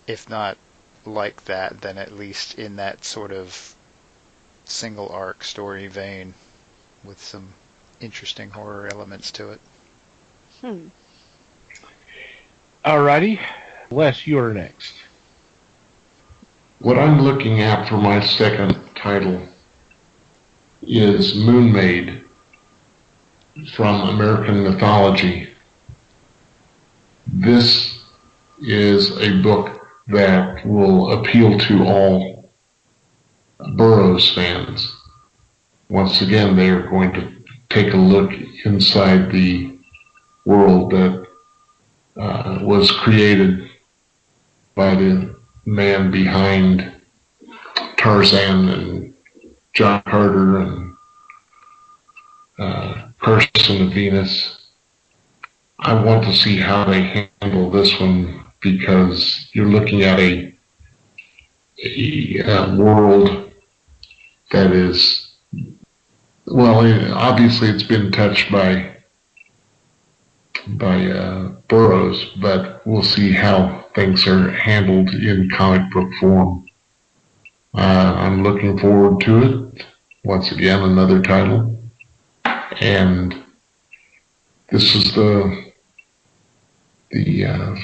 if not like that, then at least in that sort of single arc story vein with some interesting horror elements to it. Alrighty, Les, you're next. What I'm looking at for my second title is Moon Maid from American Mythology. This is a book that will appeal to all Burroughs fans. Once again, they are going to take a look inside the world that was created by the man behind Tarzan and John Carter and Person of Venus. I want to see how they handle this one because you're looking at a world that is, well, obviously it's been touched by Burroughs, but we'll see how things are handled in comic book form. I'm looking forward to it. Once again, another title. And this is the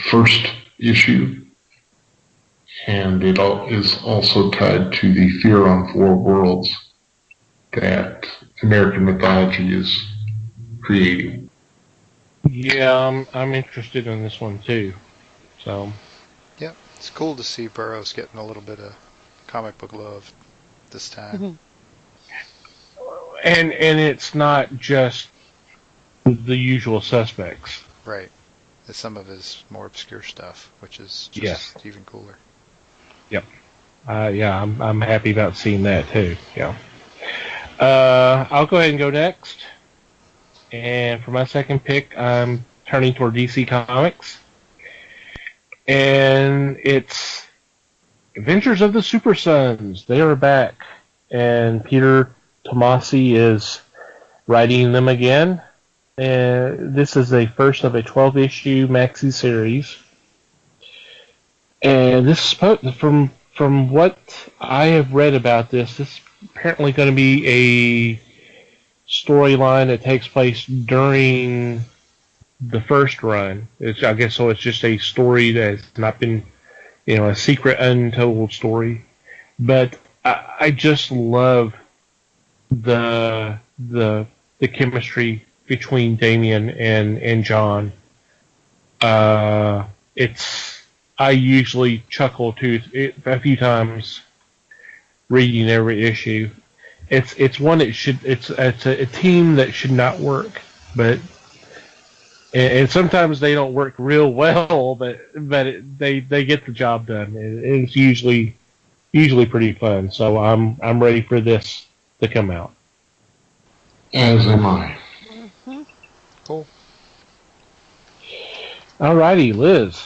first issue, and it is also tied to the Fear on Four Worlds that American Mythology is creating. Yeah, I'm interested in this one too. So. Yep, it's cool to see Burroughs getting a little bit of comic book love this time. Mm-hmm. And it's not just the usual suspects. Right. It's some of his more obscure stuff, which is just even cooler. Yep. Yeah, I'm happy about seeing that too. Yeah. I'll go ahead and go next. And for my second pick, I'm turning toward DC Comics. And it's Adventures of the Super Sons. They are back. And Peter Tomasi is writing them again. And this is the first of a 12-issue maxi series. And this is from what I have read about this is apparently going to be a storyline that takes place during the first run. I guess so. It's just a story that has not been, a secret, untold story. But I just love the chemistry between Damian and John. I usually chuckle a few times reading every issue. It's one that it's a team that should not work, but and sometimes they don't work real well, but they get the job done. It's usually pretty fun. So I'm ready for this to come out. As am I. Mm-hmm. Cool. Alrighty, Liz.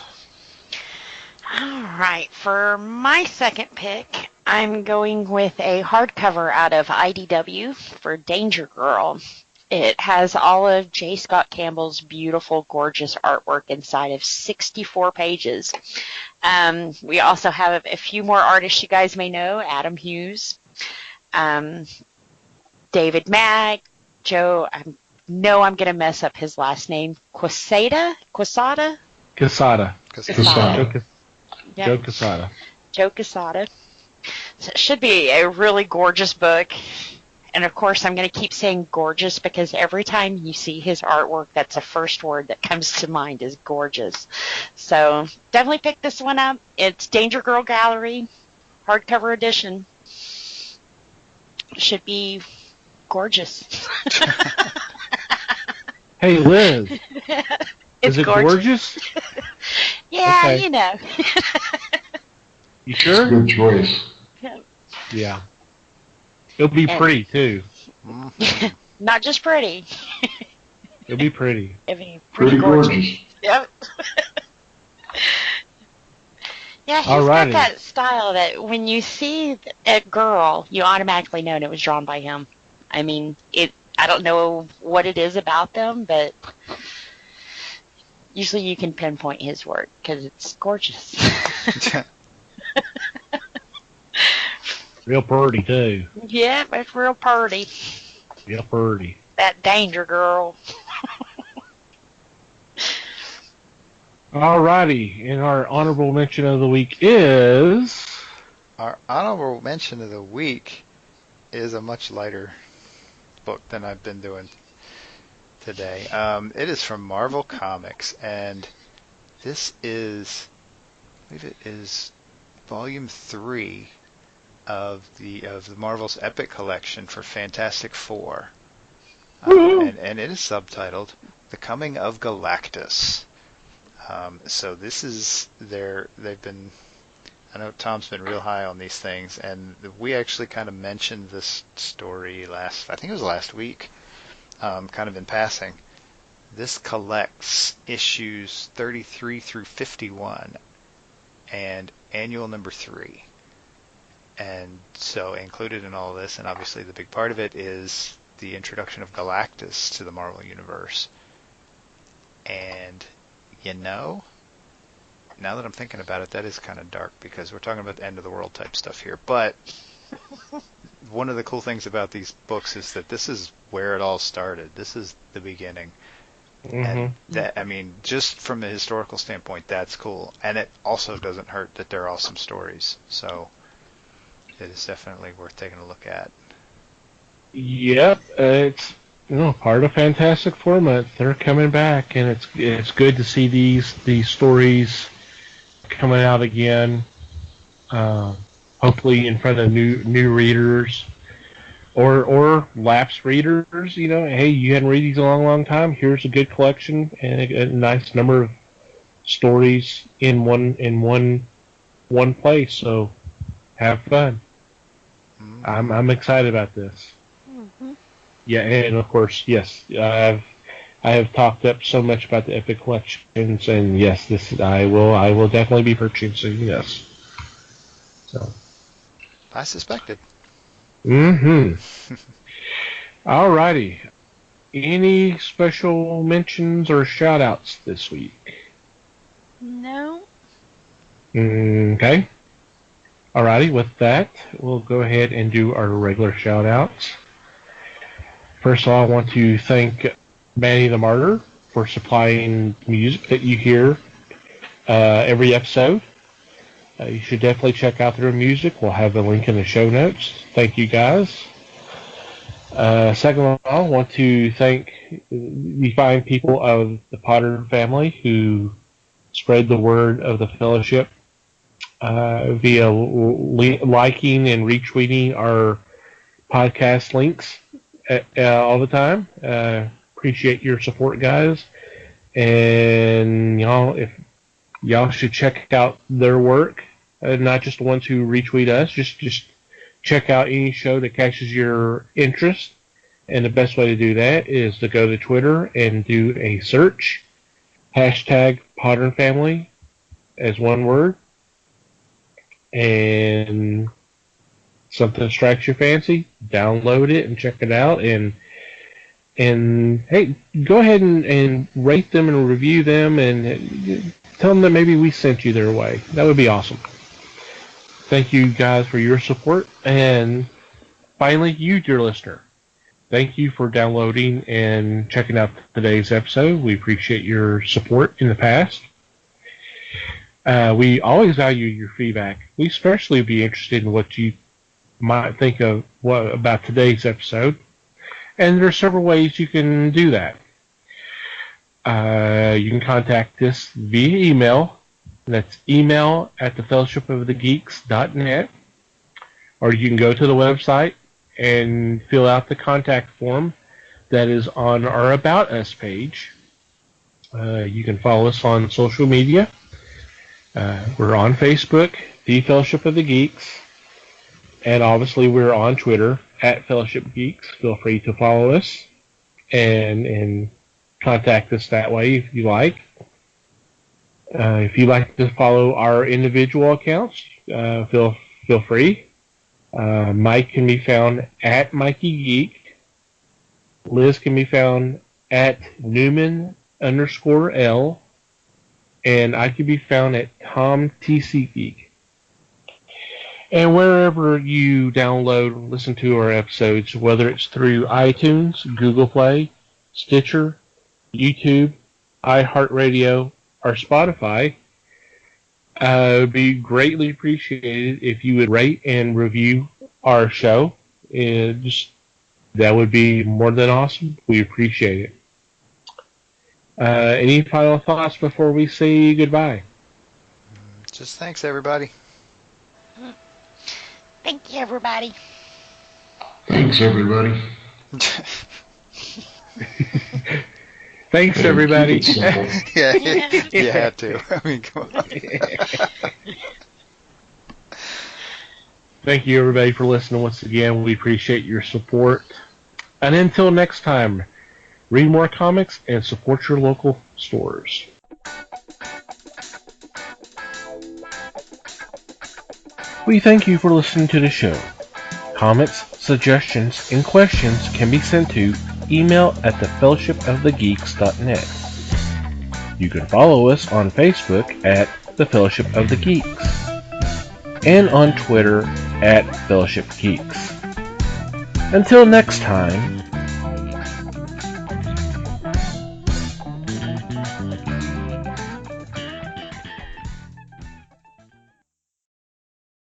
Alright, for my second pick, I'm going with a hardcover out of IDW for Danger Girl. It has all of J. Scott Campbell's beautiful, gorgeous artwork inside of 64 pages. We also have a few more artists you guys may know. Adam Hughes, David Mack, Joe, I know I'm going to mess up his last name, Quesada? Quesada. Yep. Joe Quesada. Joe Quesada. So it should be a really gorgeous book. And of course, I'm going to keep saying gorgeous because every time you see his artwork, that's the first word that comes to mind is gorgeous. So definitely pick this one up. It's Danger Girl Gallery, hardcover edition. Should be gorgeous. Hey, Liz. It's is it gorgeous? Yeah, okay. You know. You sure? Good choice. Yeah. It'll be pretty, too. Not just pretty. It'll be pretty. It'll be pretty gorgeous. Yep. Yeah, he's got that style that when you see a girl, you automatically know it was drawn by him. I mean, I don't know what it is about them, but usually you can pinpoint his work because it's gorgeous. Real pretty, too. Yeah, it's real pretty. Real pretty. That Danger Girl. Alrighty, and our honorable mention of the week is... Our honorable mention of the week is a much lighter book than I've been doing today. It is from Marvel Comics, and this is, I believe it is Volume 3 of the Marvel's Epic Collection for Fantastic Four, and it is subtitled "The Coming of Galactus." So this is they've been. I know Tom's been real high on these things, and we actually kind of mentioned this story I think it was last week, kind of in passing. This collects issues 33 through 51 and annual number 3. And so included in all of this, and obviously the big part of it, is the introduction of Galactus to the Marvel Universe. And, now that I'm thinking about it, that is kind of dark because we're talking about the end of the world type stuff here. But one of the cool things about these books is that this is where it all started. This is the beginning. And that, just from a historical standpoint, that's cool. And it also doesn't hurt that they're awesome stories. So it is definitely worth taking a look at. Yep, it's part of Fantastic Four. They're coming back, and it's good to see these stories coming out again. Hopefully in front of new readers. Or lapsed readers, hey, you hadn't read these in a long time. Here's a good collection and a nice number of stories in one place. So have fun. I'm excited about this. Yeah, and of course, yes, I have talked up so much about the Epic collections, and yes, I will definitely be purchasing. Yes. So. I suspected. Alrighty. Any special mentions or shout-outs this week? No. Okay. Alrighty, with that, we'll go ahead and do our regular shout-outs. First of all, I want to thank Manny the Martyr for supplying music that you hear every episode. You should definitely check out their music. We'll have the link in the show notes. Thank you, guys. Second of all, I want to thank the fine people of the Potter family who spread the word of the Fellowship via liking and retweeting our podcast links all the time. Appreciate your support, guys. And, y'all should check out their work, not just the ones who retweet us. Just check out any show that catches your interest. And the best way to do that is to go to Twitter and do a search, #PodernFamily as one word. And something strikes your fancy, download it and check it out. And hey, go ahead and rate them and review them and tell them that maybe we sent you their way. That would be awesome. Thank you guys for your support. And finally, you, dear listener, thank you for downloading and checking out today's episode. We appreciate your support in the past. We always value your feedback. We especially be interested in what you might think of about today's episode. And there are several ways you can do that. You can contact us via email. That's email@thefellowshipofthegeeks.net. Or you can go to the website and fill out the contact form that is on our About Us page. You can follow us on social media. We're on Facebook, The Fellowship of the Geeks. And obviously we're on Twitter, @FellowshipGeeks. Feel free to follow us and contact us that way if you like. If you'd like to follow our individual accounts, feel free. Mike can be found @MikeyGeek. Liz can be found @Newman_L. And I can be found at TomTCGeek. And wherever you download, listen to our episodes, whether it's through iTunes, Google Play, Stitcher, YouTube, iHeartRadio, or Spotify, it would be greatly appreciated if you would rate and review our show. That would be more than awesome. We appreciate it. Any final thoughts before we say goodbye? Just thanks, everybody. Thank you, everybody. Thanks, everybody. Thanks, everybody. Yeah, you had to. Come on. Thank you, everybody, for listening once again. We appreciate your support. And until next time, read more comics, and support your local stores. We thank you for listening to the show. Comments, suggestions, and questions can be sent to email@thefellowshipofthegeeks.net. You can follow us on Facebook at The Fellowship of the Geeks and on Twitter at Fellowship Geeks. Until next time,